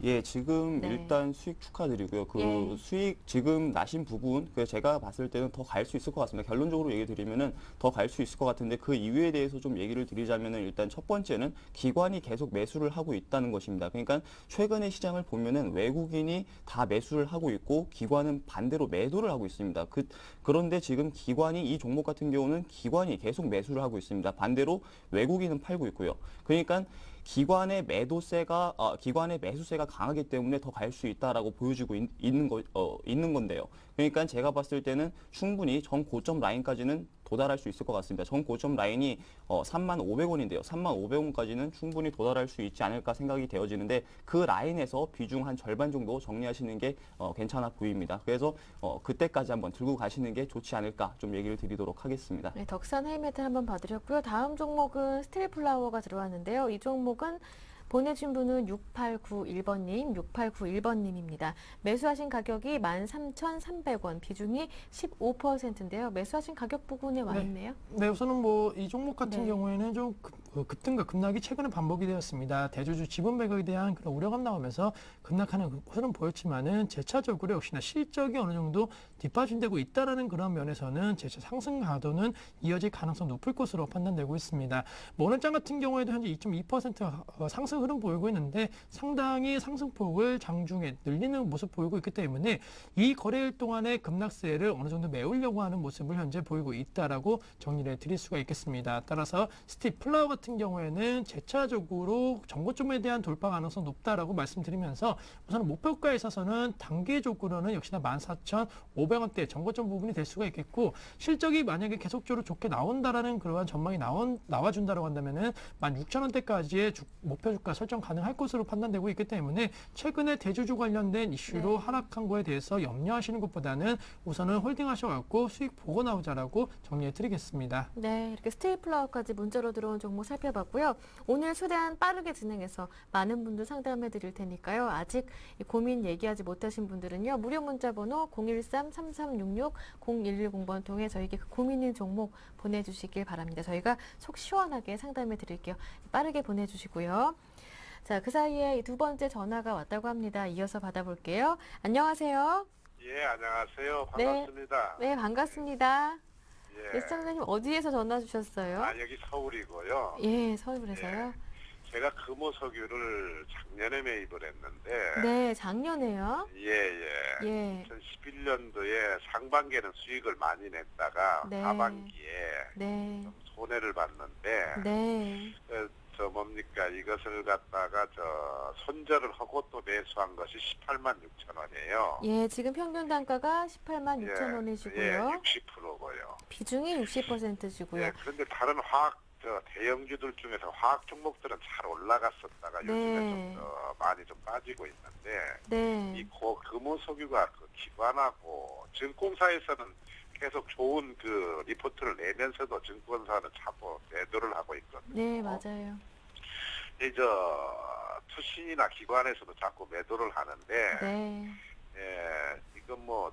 예, 지금 네. 일단 수익 축하드리고요. 그 예. 수익 지금 나신 부분, 그 제가 봤을 때는 더 갈 수 있을 것 같습니다. 결론적으로 얘기 드리면은 더 갈 수 있을 것 같은데 그 이유에 대해서 좀 얘기를 드리자면은 일단 첫 번째는 기관이 계속 매수를 하고 있다는 것입니다. 그러니까 최근의 시장을 보면은 외국인이 다 매수를 하고 있고 기관은 반대로 매도를 하고 있습니다. 그런데 지금 기관이 이 종목 같은 경우는 기관이 계속 매수를 하고 있습니다. 반대로 외국인은 팔고 있고요. 그러니까 기관의 기관의 매수세가 강하기 때문에 더 갈 수 있다라고 보여지고 있는 건데요. 그러니까 제가 봤을 때는 충분히 전 고점 라인까지는 도달할 수 있을 것 같습니다. 전 고점 라인이 35,500원인데요. 35,500원까지는 충분히 도달할 수 있지 않을까 생각이 되어지는데 그 라인에서 비중 한 절반 정도 정리하시는 게 괜찮아 보입니다. 그래서 그때까지 한번 들고 가시는 게 좋지 않을까 좀 얘기를 드리도록 하겠습니다. 네, 덕산 헤이메탈 한번 봐드렸고요. 다음 종목은 스틸플라워가 들어왔는데요. 이 종목은 보내준 분은 6891번님, 6891번님입니다. 매수하신 가격이 13,300원, 비중이 15%인데요. 매수하신 가격 부분에 와 네. 있네요. 네, 우선은 뭐 이 종목 같은 네. 경우에는 좀 급등과 급락이 최근에 반복이 되었습니다. 대주주 지분 매각에 대한 그런 우려감 나오면서 급락하는 흐름 보였지만은 재차적으로 역시나 실적이 어느 정도 뒷받침되고 있다라는 그런 면에서는 재차 상승 가도는 이어질 가능성 높을 것으로 판단되고 있습니다. 뭐 오늘장 같은 경우에도 현재 2.2% 상승 흐름 보이고 있는데 상당히 상승폭을 장중에 늘리는 모습 보이고 있기 때문에 이 거래일 동안의 급락세를 어느 정도 메우려고 하는 모습을 현재 보이고 있다라고 정리를 드릴 수가 있겠습니다. 따라서 스틸플라워 같은 경우에는 재차적으로 정고점에 대한 돌파 가능성 높다라고 말씀드리면서 우선 목표가에 있어서는 단계적으로는 역시나 14,500원대 정고점 부분이 될 수가 있겠고 실적이 만약에 계속적으로 좋게 나온다라는 그러한 전망이 나와준다라고 한다면은 16,000원대까지의 목표 주가 설정 가능할 것으로 판단되고 있기 때문에 최근에 대주주 관련된 이슈로 네. 하락한 거에 대해서 염려하시는 것보다는 우선은 홀딩하셔갖고 수익 보고 나오자라고 정리해드리겠습니다. 네, 이렇게 스틸플라워까지 문자로 들어온 종목 살펴봤고요. 오늘 최대한 빠르게 진행해서 많은 분들 상담해 드릴 테니까요. 아직 이 고민 얘기하지 못하신 분들은요. 무료 문자 번호 013-3366-0110번 통해 저에게 그 고민인 종목 보내주시길 바랍니다. 저희가 속 시원하게 상담해 드릴게요. 빠르게 보내주시고요. 자, 그 사이에 두 번째 전화가 왔다고 합니다. 이어서 받아볼게요. 안녕하세요. 예, 안녕하세요. 네. 반갑습니다. 네, 반갑습니다. 예. 네, 시청자님 어디에서 전화 주셨어요? 여기 서울이고요. 예, 서울에서요. 제가 금호석유를 작년에 매입을 했는데, 네, 작년에요. 예. 예, 2011년도에 상반기에는 수익을 많이 냈다가 네. 하반기에 네, 좀 손해를 봤는데, 네, 이것을 갖다가 손절을 하고 또 매수한 것이 186,000원이에요. 예, 지금 평균 단가가 186,000원이시고요. 예, 60%고요. 비중이 60%시고요. 예, 그런데 다른 대형주들 중에서 화학 종목들은 잘 올라갔었다가 네. 요즘에 좀 많이 좀 빠지고 있는데 네, 이 금호석유가 그 기관하고 증권사에서는 계속 좋은 그 리포트를 내면서도 증권사는 자꾸 매도를 하고 있거든요. 네, 맞아요. 투신이나 기관에서도 자꾸 매도를 하는데 네, 예, 이건 뭐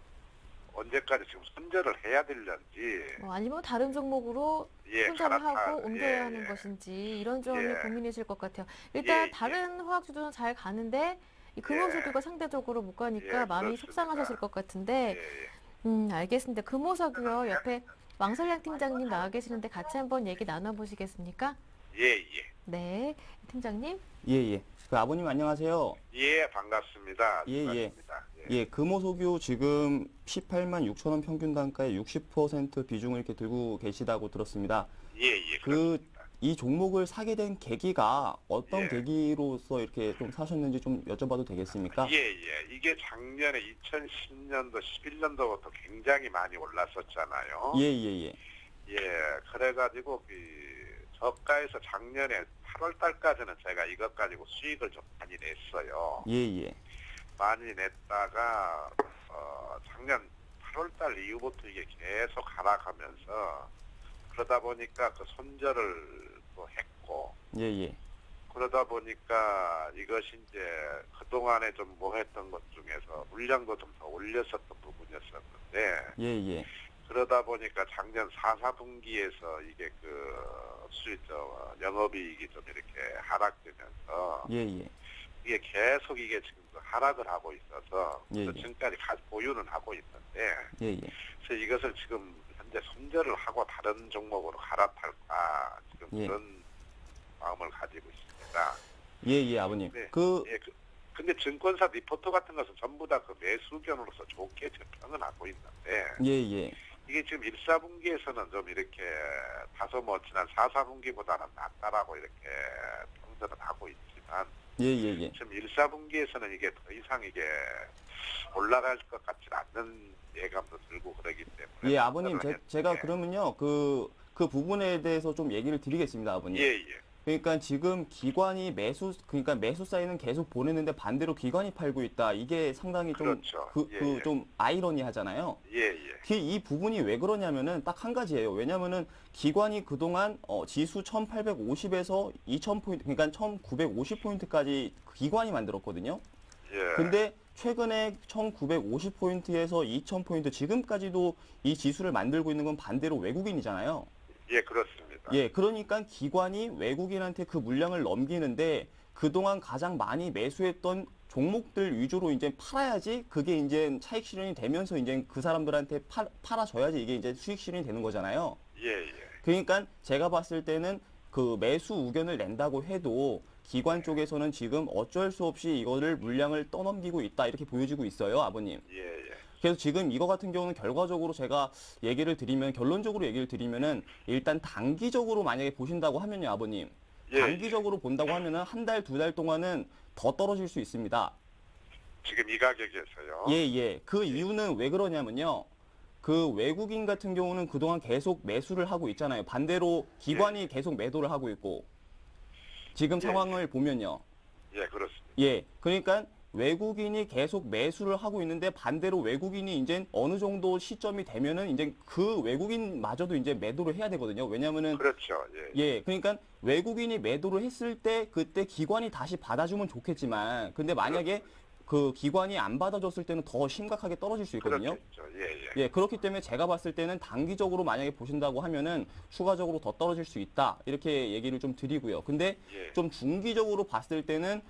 언제까지 지금 손절을 해야 될런지 아니면 다른 종목으로 예, 손절을 하고 갈아타- 옮겨야 예, 하는 예. 것인지 이런 점이 예. 고민이실 것 같아요. 일단 예, 다른 화학주들은 잘 가는데 이 금호석유가 상대적으로 못 가니까 예, 마음이 그렇습니다. 속상하셨을 것 같은데 예. 알겠습니다. 금호석유요. 옆에 왕설량 팀장님 나와 계시는데 같이 한번 얘기 나눠보시겠습니까? 예. 네, 팀장님. 예. 그 아버님 안녕하세요. 예, 반갑습니다. 예. 반갑습니다. 예, 금호석유 지금 186,000원 평균 단가에 60% 비중을 이렇게 들고 계시다고 들었습니다. 예. 이 종목을 사게 된 계기가 어떤 예. 계기로서 이렇게 좀 사셨는지 좀 여쭤봐도 되겠습니까? 예. 이게 작년에 2010년도, 11년도부터 굉장히 많이 올랐었잖아요. 예. 그래가지고 저가에서 작년에 8월 달까지는 제가 이것 가지고 수익을 좀 많이 냈어요. 예. 많이 냈다가 작년 8월 달 이후부터 이게 계속 하락하면서 그러다 보니까 그 손절을 또 했고 예. 그러다 보니까 이것이 이제 그동안에 좀 뭐 했던 것 중에서 물량도 좀 더 올렸었던 부분이었었는데 예. 그러다 보니까 작년 4분기에서 이게 그 영업이익이 좀 이렇게 하락되면서 예. 이게 계속 이게 지금 하락을 하고 있어서 예, 그 예. 지금까지 보유는 하고 있는데 예, 예. 그래서 이것을 지금 현재 손절을 하고 다른 종목으로 갈아탈까 지금 예. 그런 마음을 가지고 있습니다. 예, 예, 아버님. 네. 그, 예, 근데 증권사 리포트 같은 것은 전부 다 그 매수 견으로서 좋게 평은 하고 있는데 예, 예. 이게 지금 1, 4분기에서는 좀 이렇게 다소 뭐 지난 4, 4분기보다는 낫다라고 이렇게 평들은 하고 있지만 예, 예, 예. 지금 1, 4분기에서는 이게 더 이상 이게 올라갈 것 같지 않는 예감도 들고 그러기 때문에 예, 아버님, 평들을 제가 했는데 그러면요, 그 부분에 대해서 좀 얘기를 드리겠습니다, 아버님. 예, 예. 그러니까 지금 기관이 그러니까 매수 사인은 계속 보내는데 반대로 기관이 팔고 있다. 이게 상당히 좀, 그렇죠. 예, 예. 좀 아이러니하잖아요. 예, 예. 이 부분이 왜 그러냐면은 딱 한 가지예요. 왜냐면은 기관이 그동안 지수 1850에서 2000포인트, 그러니까 1950포인트까지 기관이 만들었거든요. 예. 근데 최근에 1950포인트에서 2000포인트 지금까지도 이 지수를 만들고 있는 건 반대로 외국인이잖아요. 예, 그렇습니다. 예, 그러니까 기관이 외국인한테 그 물량을 넘기는데 그동안 가장 많이 매수했던 종목들 위주로 이제 팔아야지 그게 이제 차익 실현이 되면서 이제 그 사람들한테 팔아줘야지 이게 이제 수익 실현이 되는 거잖아요. 예, 예. 그러니까 제가 봤을 때는 그 매수 의견을 낸다고 해도 기관 쪽에서는 지금 어쩔 수 없이 이거를 물량을 떠넘기고 있다 이렇게 보여지고 있어요, 아버님. 예, 예. 그래서 지금 이거 같은 경우는 결과적으로 제가 결론적으로 얘기를 드리면은 일단 단기적으로 만약에 보신다고 하면요, 아버님. 예, 단기적으로 본다고 하면은 한 달, 두 달 동안은 더 떨어질 수 있습니다. 지금 이 가격에서요. 예, 예. 그 이유는 왜 그러냐면요. 그 외국인 같은 경우는 그동안 계속 매수를 하고 있잖아요. 반대로 기관이 계속 매도를 하고 있고. 지금 예. 상황을 보면요. 예, 그렇습니다. 예. 그러니까 외국인이 계속 매수를 하고 있는데 반대로 외국인이 이제 어느 정도 시점이 되면은 이제 그 외국인마저도 이제 매도를 해야 되거든요. 왜냐면은 그렇죠. 예. 예, 그러니까 외국인이 매도를 했을 때 그때 기관이 다시 받아주면 좋겠지만 근데 만약에 그 기관이 안 받아줬을 때는 더 심각하게 떨어질 수 있거든요. 그렇겠죠. 예, 예. 예, 그렇기 때문에 제가 봤을 때는 단기적으로 만약에 보신다고 하면은 추가적으로 더 떨어질 수 있다. 이렇게 얘기를 좀 드리고요. 근데 예. 좀 중기적으로 봤을 때는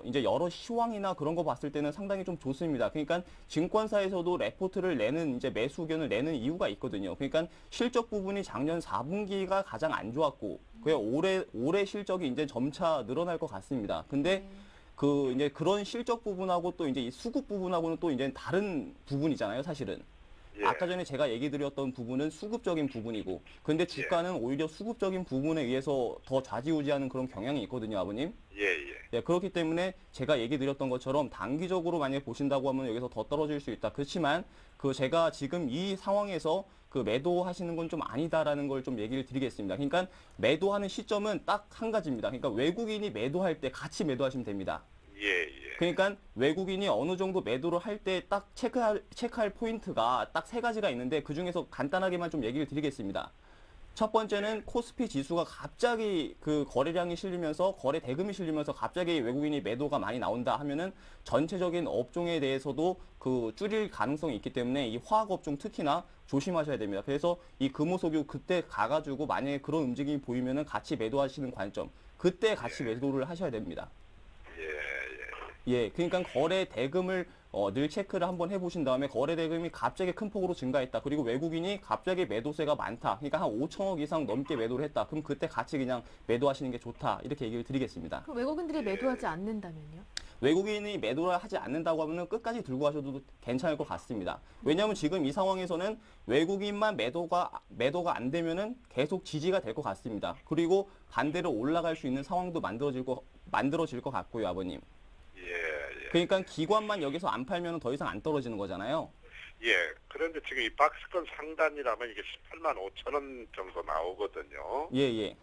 이제 여러 시황이나 그런 거 봤을 때는 상당히 좀 좋습니다. 그러니까 증권사에서도 레포트를 내는 이제 매수 의견을 내는 이유가 있거든요. 그러니까 실적 부분이 작년 4분기가 가장 안 좋았고 그 올해 실적이 이제 점차 늘어날 것 같습니다. 근데 그 이제 그런 실적 부분하고 또 이제 이 수급 부분하고는 또 이제 다른 부분이잖아요, 사실은. 예. 아까 전에 제가 얘기 드렸던 부분은 수급적인 부분이고, 근데 주가는 오히려 수급적인 부분에 의해서 더 좌지우지하는 그런 경향이 있거든요, 아버님. 예, 예. 예, 그렇기 때문에 제가 얘기 드렸던 것처럼 단기적으로 만약에 보신다고 하면 여기서 더 떨어질 수 있다. 그렇지만 그 제가 지금 이 상황에서 그 매도하시는 건 좀 아니다라는 걸 좀 얘기를 드리겠습니다. 그러니까 매도하는 시점은 딱 한 가지입니다. 그러니까 외국인이 매도할 때 같이 매도하시면 됩니다. 예, 예. 그러니까 외국인이 어느 정도 매도를 할 때 딱 체크할 포인트가 딱 세 가지가 있는데 그 중에서 간단하게만 좀 얘기를 드리겠습니다. 첫 번째는 코스피 지수가 갑자기 그 거래량이 실리면서 거래 대금이 실리면서 갑자기 외국인이 매도가 많이 나온다 하면은 전체적인 업종에 대해서도 그 줄일 가능성이 있기 때문에 이 화학 업종 특히나 조심하셔야 됩니다. 그래서 이 금호석유 그때 가가지고 만약에 그런 움직임이 보이면은 같이 매도하시는 관점 그때 같이 매도를 하셔야 됩니다. 예, 예. 예, 그러니까 거래 대금을 늘 체크를 한번 해보신 다음에 거래 대금이 갑자기 큰 폭으로 증가했다. 그리고 외국인이 갑자기 매도세가 많다. 그러니까 한 5천억 이상 넘게 매도를 했다. 그럼 그때 같이 그냥 매도하시는 게 좋다. 이렇게 얘기를 드리겠습니다. 그럼 외국인들이 매도하지 않는다면요? 외국인이 매도를 하지 않는다고 하면 끝까지 들고 가셔도 괜찮을 것 같습니다. 왜냐하면 지금 이 상황에서는 외국인만 매도가 안 되면은 계속 지지가 될 것 같습니다. 그리고 반대로 올라갈 수 있는 상황도 만들어질 것 같고요, 아버님. 예, 예. 그러니까 기관만 여기서 안 팔면 더 이상 안 떨어지는 거잖아요. 예. 그런데 지금 이 박스권 상단이라면 이게 18만 5천 원 정도 나오거든요. 예, 예.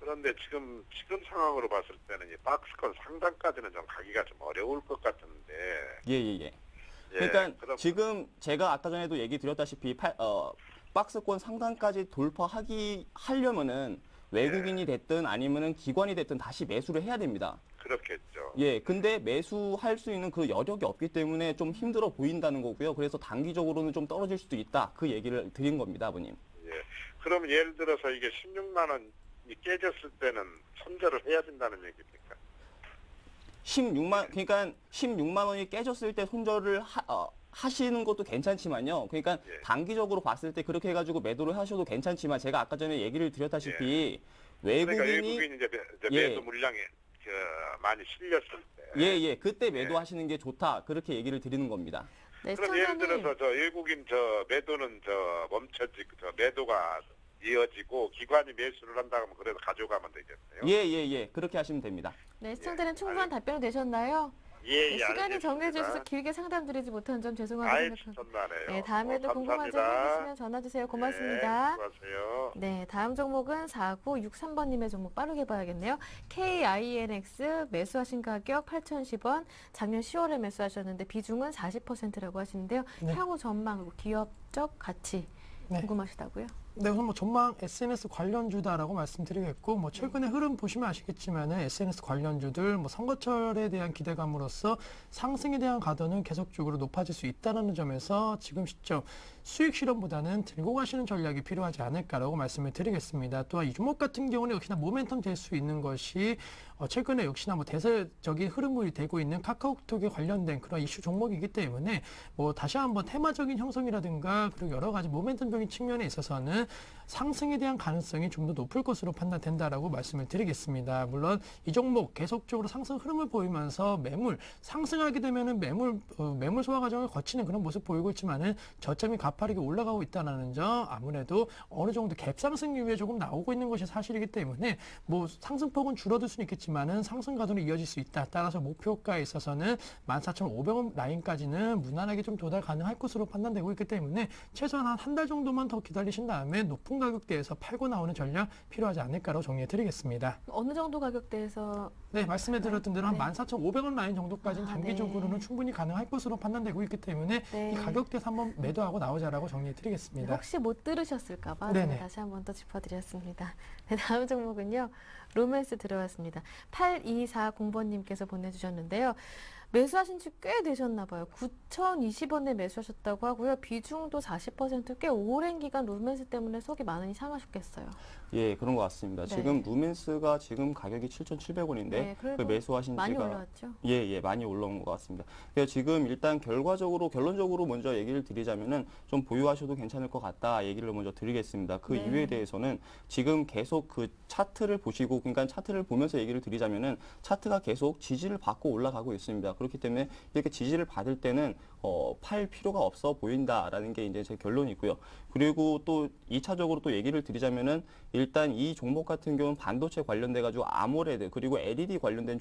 그런데 지금 상황으로 봤을 때는 이 박스권 상단까지는 좀 가기가 좀 어려울 것 같은데. 예, 예, 예. 예, 그러니까 그럼- 지금 제가 아까 전에도 얘기 드렸다시피 박스권 상단까지 하려면은 외국인이 됐든 아니면은 기관이 됐든 다시 매수를 해야 됩니다. 그렇겠죠. 예, 근데 매수할 수 있는 그 여력이 없기 때문에 좀 힘들어 보인다는 거고요. 그래서 단기적으로는 좀 떨어질 수도 있다. 그 얘기를 드린 겁니다, 아버님. 예. 그러면 예를 들어서 이게 16만 원이 깨졌을 때는 손절을 해야 된다는 얘기입니까? 그러니까 16만 원이 깨졌을 때 손절을 하시는 것도 괜찮지만요. 그러니까 예. 단기적으로 봤을 때 그렇게 해가지고 매도를 하셔도 괜찮지만 제가 아까 전에 얘기를 드렸다시피 그러니까 외국인이 외국인이 이제 예. 매도 물량에 많이 실렸을 때. 예, 그때 매도하시는 게 좋다. 그렇게 얘기를 드리는 겁니다. 네, 그럼 예를 시청자님. 들어서 저 외국인 매도는 멈춰지고 매도가 이어지고 기관이 매수를 한다 하면 그래도 가져가면 되겠네요. 예. 그렇게 하시면 됩니다. 네, 시청자님 충분한 답변 되셨나요? 예, 네, 시간이 정해주셔서 길게 상담드리지 못한 점 죄송하게 아이, 생각합니다. 천만에요. 네, 다음에도 궁금한 점 있으시면 전화 주세요. 고맙습니다. 네, 수고하세요. 네, 다음 종목은 4963번님의 종목 빠르게 봐야겠네요. KINX 매수하신 가격 8,010원, 작년 10월에 매수하셨는데 비중은 40%라고 하시는데요. 네. 향후 전망, 그리고 기업적 가치 네. 궁금하시다고요? 네, 우선 뭐 전망 SNS 관련주다라고 말씀드리겠고, 뭐 최근의 흐름 보시면 아시겠지만은 SNS 관련주들 뭐 선거철에 대한 기대감으로써 상승에 대한 가도는 계속적으로 높아질 수 있다는 점에서 지금 시점 수익 실현보다는 들고 가시는 전략이 필요하지 않을까라고 말씀을 드리겠습니다. 또한 이 종목 같은 경우는 역시나 모멘텀 될 수 있는 것이 최근에 역시나 뭐 대세적인 흐름이 되고 있는 카카오톡에 관련된 그런 이슈 종목이기 때문에 뭐 다시 한번 테마적인 형성이라든가 그리고 여러 가지 모멘텀적인 측면에 있어서는 상승에 대한 가능성이 좀 더 높을 것으로 판단된다라고 말씀을 드리겠습니다. 물론 이 종목 계속적으로 상승 흐름을 보이면서 상승하게 되면은 매물 소화 과정을 거치는 그런 모습 보이고 있지만은 저점이 가파르게 올라가고 있다는 점, 아무래도 어느 정도 갭 상승 이후에 조금 나오고 있는 것이 사실이기 때문에 뭐 상승폭은 줄어들 수는 있겠지만은 상승 가도는 이어질 수 있다. 따라서 목표가에 있어서는 14,500원 라인까지는 무난하게 좀 도달 가능할 것으로 판단되고 있기 때문에 최소한 한 달 정도만 더 기다리신 다음에 높은 가격대에서 팔고 나오는 전략 필요하지 않을까라고 정리해 드리겠습니다. 어느 정도 가격대에서 네, 말씀해 드렸던 대로 네. 한 14,500원 라인 정도까지는 아, 단기적으로는 네. 충분히 가능할 것으로 판단되고 있기 때문에 네. 이 가격대에서 한번 매도하고 나오자라고 정리해 드리겠습니다. 혹시 못 들으셨을까봐 네네. 제가 다시 한번 더 짚어드렸습니다. 네, 다음 종목은요. 로맨스 들어왔습니다. 8240번님께서 보내주셨는데요. 매수하신 지 꽤 되셨나 봐요. 9,020원에 매수하셨다고 하고요. 비중도 40%꽤 오랜 기간 로맨스 때문에 속이 많이 상하셨겠어요. 예, 그런 것 같습니다. 네. 지금 루멘스가 지금 가격이 7,700원인데 네, 그 그래도 매수하신 많이 지가 올라왔죠. 예, 많이 올라온 것 같습니다. 그래서 지금 일단 결론적으로 먼저 얘기를 드리자면은 좀 보유하셔도 괜찮을 것 같다 얘기를 먼저 드리겠습니다. 그 네. 이유에 대해서는 지금 계속 그 차트를 보시고, 그러니까 차트를 보면서 얘기를 드리자면은 차트가 계속 지지를 받고 올라가고 있습니다. 그렇기 때문에 이렇게 지지를 받을 때는 팔 필요가 없어 보인다라는 게 이제 제 결론이고요. 그리고 또 2차적으로 또 얘기를 드리자면은 일단 이 종목 같은 경우는 반도체 관련돼 가지고 아모레드 그리고 LED 관련된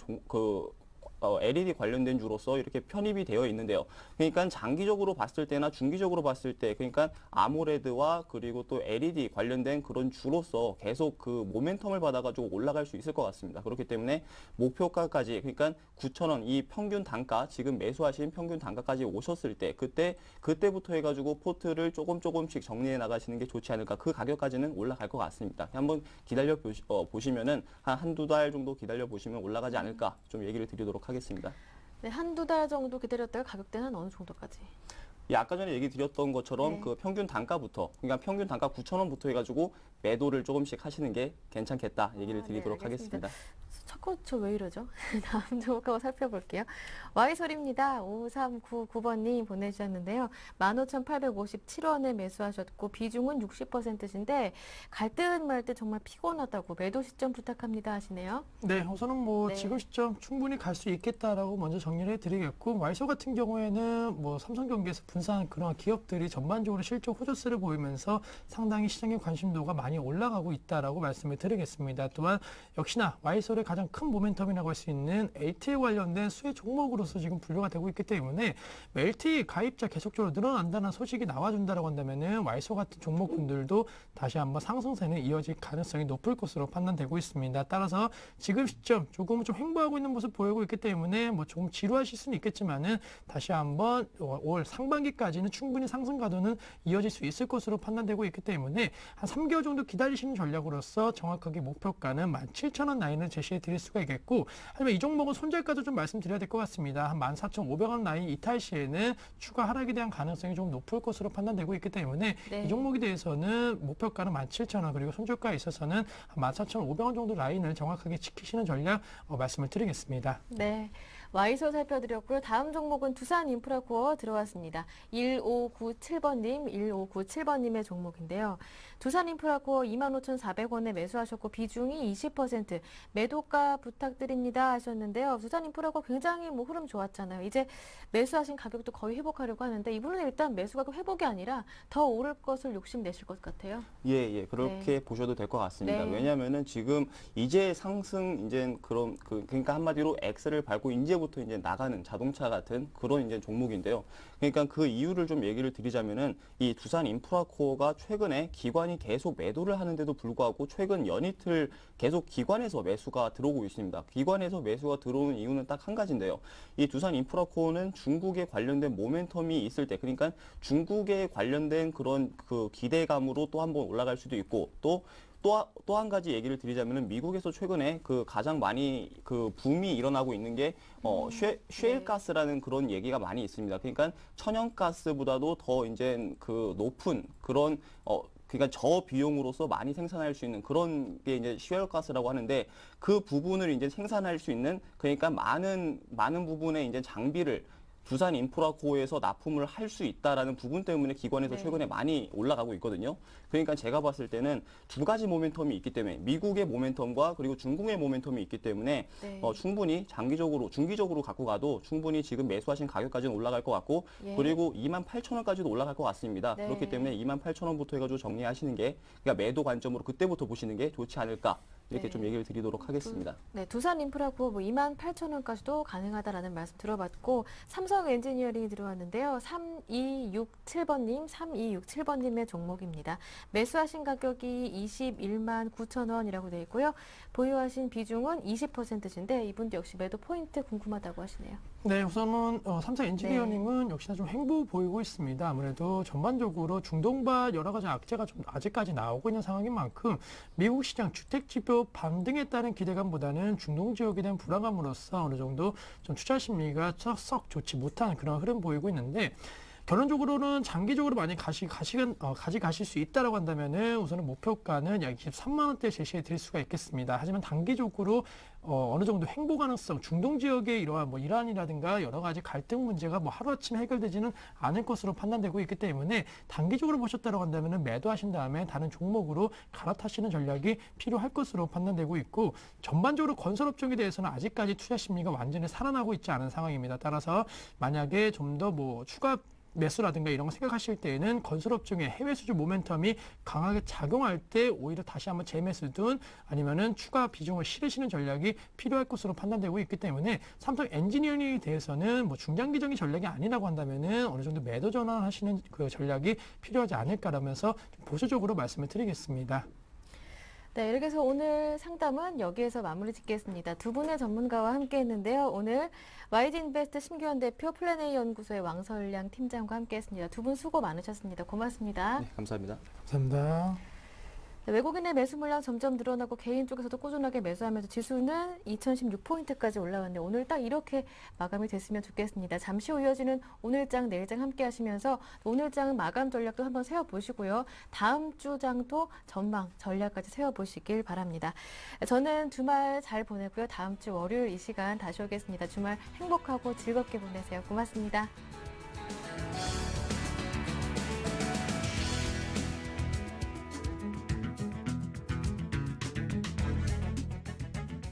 LED 관련된 주로서 이렇게 편입이 되어 있는데요. 그러니까 장기적으로 봤을 때나 중기적으로 봤을 때, 그러니까 아모레드와 그리고 또 LED 관련된 그런 주로서 계속 그 모멘텀을 받아가지고 올라갈 수 있을 것 같습니다. 그렇기 때문에 목표가까지, 그러니까 9,000원 이 평균 단가, 지금 매수하신 평균 단가까지 오셨을 때 그때부터 해가지고 포트를 조금씩 정리해 나가시는 게 좋지 않을까. 그 가격까지는 올라갈 것 같습니다. 한번 기다려 보시면은 한두 달 정도 기다려 보시면 올라가지 않을까 좀 얘기를 드리도록 하겠습니다. 네, 한두 달 정도 기다렸다가 가격대는 어느 정도까지? 예, 아까 전에 얘기 드렸던 것처럼 네. 그 평균 단가부터, 그러니까 평균 단가 9,000원부터 해가지고 매도를 조금씩 하시는 게 괜찮겠다 얘기를 네, 드리도록 알겠습니다. 하겠습니다. 첫 저 왜 이러죠? 다음 종목 한번 살펴볼게요. Y솔입니다. 5399번님 보내주셨는데요. 15,857원에 매수하셨고 비중은 60%신데 갈 듯 말 듯 정말 피곤하다고 매도 시점 부탁합니다 하시네요. 네, 우선은 뭐 네. 지금 시점 충분히 갈 수 있겠다라고 먼저 정리를 해드리겠고, 와이소 같은 경우에는 뭐 삼성경기에서 분산한 그런 기업들이 전반적으로 실적 호조세를 보이면서 상당히 시장의 관심도가 많이 올라가고 있다라고 말씀을 드리겠습니다. 또한 역시나 와이소의 가장 큰 모멘텀이라고 할 수 있는 LTE 관련된 수혜 종목으로서 지금 분류가 되고 있기 때문에 LTE 가입자 계속적으로 늘어난다는 소식이 나와준다라고 한다면은 와이소 같은 종목군들도 다시 한번 상승세는 이어질 가능성이 높을 것으로 판단되고 있습니다. 따라서 지금 시점 조금은 좀 횡보하고 있는 모습 보이고 있기 때문에 뭐 조금 지루하실 수는 있겠지만은 다시 한번 올 상반기까지는 충분히 상승 가도는 이어질 수 있을 것으로 판단되고 있기 때문에 한 3개월 정도 기다리시는 전략으로서 정확하게 목표가는 17,000원 라인을 제시해 드릴 수 수가 있겠고, 하지만 이 종목은 손절가도 좀 말씀드려야 될 것 같습니다. 한 14,500원 라인 이탈 시에는 추가 하락에 대한 가능성이 좀 높을 것으로 판단되고 있기 때문에 네. 이 종목에 대해서는 목표가는 17,000원, 그리고 손절가에 있어서는 한 14,500원 정도 라인을 정확하게 지키시는 전략 말씀을 드리겠습니다. 네. 와이소 살펴드렸고요. 다음 종목은 두산인프라코어 들어왔습니다. 1597번님, 1597번님의 종목인데요. 두산인프라코어 25,400원에 매수하셨고 비중이 20%, 매도가 부탁드립니다 하셨는데요. 두산인프라코어 굉장히 흐름 좋았잖아요. 이제 매수하신 가격도 거의 회복하려고 하는데 이분은 일단 매수 가격 회복이 아니라 더 오를 것을 욕심내실 것 같아요. 예, 그렇게 보셔도 될 것 같습니다. 네. 왜냐하면은 지금 이제 상승, 이제 그러니까 한마디로 X를 밟고 이제부터 이제 나가는 자동차 같은 그런 이제 종목인데요. 그러니까 그 이유를 좀 얘기를 드리자면은 이 두산 인프라코어가 최근에 기관이 계속 매도를 하는데도 불구하고 최근 연이틀 계속 기관에서 매수가 들어오고 있습니다. 기관에서 매수가 들어오는 이유는 딱 한 가지인데요. 이 두산 인프라코어는 중국에 관련된 모멘텀이 있을 때, 그러니까 중국에 관련된 그런 그 기대감으로 또 한번 올라갈 수도 있고, 또 한 가지 얘기를 드리자면은 미국에서 최근에 그 가장 많이 그 붐이 일어나고 있는 게 셰일가스라는 그런 얘기가 많이 있습니다. 그러니까 천연가스보다도 더 이제 그 높은 그런 그러니까 저비용으로서 많이 생산할 수 있는 그런 게 이제 셰일가스라고 하는데, 그 부분을 이제 생산할 수 있는, 그러니까 많은 부분의 이제 장비를 두산 인프라코어에서 납품을 할 수 있다라는 부분 때문에 기관에서 네. 최근에 많이 올라가고 있거든요. 그러니까 제가 봤을 때는 두 가지 모멘텀이 있기 때문에, 미국의 모멘텀과 그리고 중국의 모멘텀이 있기 때문에 네. 충분히 중기적으로 갖고 가도 충분히 지금 매수하신 가격까지는 올라갈 것 같고, 예. 그리고 28,000원까지도 올라갈 것 같습니다. 네. 그렇기 때문에 28,000원부터 해가지고 정리하시는 게, 그러니까 매도 관점으로 그때부터 보시는 게 좋지 않을까, 이렇게 네. 좀 얘기를 드리도록 하겠습니다. 네, 두산인프라코어 28,000원까지도 가능하다라는 말씀 들어봤고, 삼성 엔지니어링이 들어왔는데요. 3267번님, 3267번님의 종목입니다. 매수하신 가격이 21만 9천원이라고 되어 있고요. 보유하신 비중은 20%인데 이분도 역시 매도 포인트 궁금하다고 하시네요. 네, 우선은 삼성 엔지니어링은 역시나 좀 횡보 보이고 있습니다. 아무래도 전반적으로 중동발 여러 가지 악재가 좀 아직까지 나오고 있는 상황인 만큼 미국 시장 주택 지표 반등에 따른 기대감보다는 중동 지역에 대한 불안감으로써 어느 정도 좀 투자 심리가 썩 좋지 못한 그런 흐름 보이고 있는데, 결론적으로는 장기적으로 만약 가실 수 있다라고 한다면은 우선은 목표가는 약 23만 원대 제시해 드릴 수가 있겠습니다. 하지만 단기적으로 어느 정도 횡보 가능성, 중동 지역의 이러한 이란이라든가 여러 가지 갈등 문제가 하루아침에 해결되지는 않을 것으로 판단되고 있기 때문에 단기적으로 보셨다고 한다면은 매도하신 다음에 다른 종목으로 갈아타시는 전략이 필요할 것으로 판단되고 있고, 전반적으로 건설업종에 대해서는 아직까지 투자 심리가 완전히 살아나고 있지 않은 상황입니다. 따라서 만약에 좀 더 추가 매수라든가 이런 거 생각하실 때에는 건설업종의 해외 수주 모멘텀이 강하게 작용할 때 오히려 다시 한번 재매수든 아니면은 추가 비중을 실으시는 전략이 필요할 것으로 판단되고 있기 때문에 삼성 엔지니어링에 대해서는 중장기적인 전략이 아니라고 한다면은 어느 정도 매도 전환하시는 그 전략이 필요하지 않을까라면서 좀 보수적으로 말씀을 드리겠습니다. 네, 이렇게 해서 오늘 상담은 여기에서 마무리 짓겠습니다. 두 분의 전문가와 함께 했는데요. 오늘 YG인베스트 심규현 대표, 플랜A 연구소의 왕설량 팀장과 함께 했습니다. 두 분 수고 많으셨습니다. 고맙습니다. 네, 감사합니다. 감사합니다. 네, 외국인의 매수 물량 점점 늘어나고 개인 쪽에서도 꾸준하게 매수하면서 지수는 2016포인트까지 올라왔는데 오늘 딱 이렇게 마감이 됐으면 좋겠습니다. 잠시 후 이어지는 오늘장, 내일장 함께 하시면서 오늘장 마감 전략도 한번 세워보시고요. 다음 주 장도 전망, 전략까지 세워보시길 바랍니다. 저는 주말 잘 보내고요. 다음 주 월요일 이 시간 다시 오겠습니다. 주말 행복하고 즐겁게 보내세요. 고맙습니다.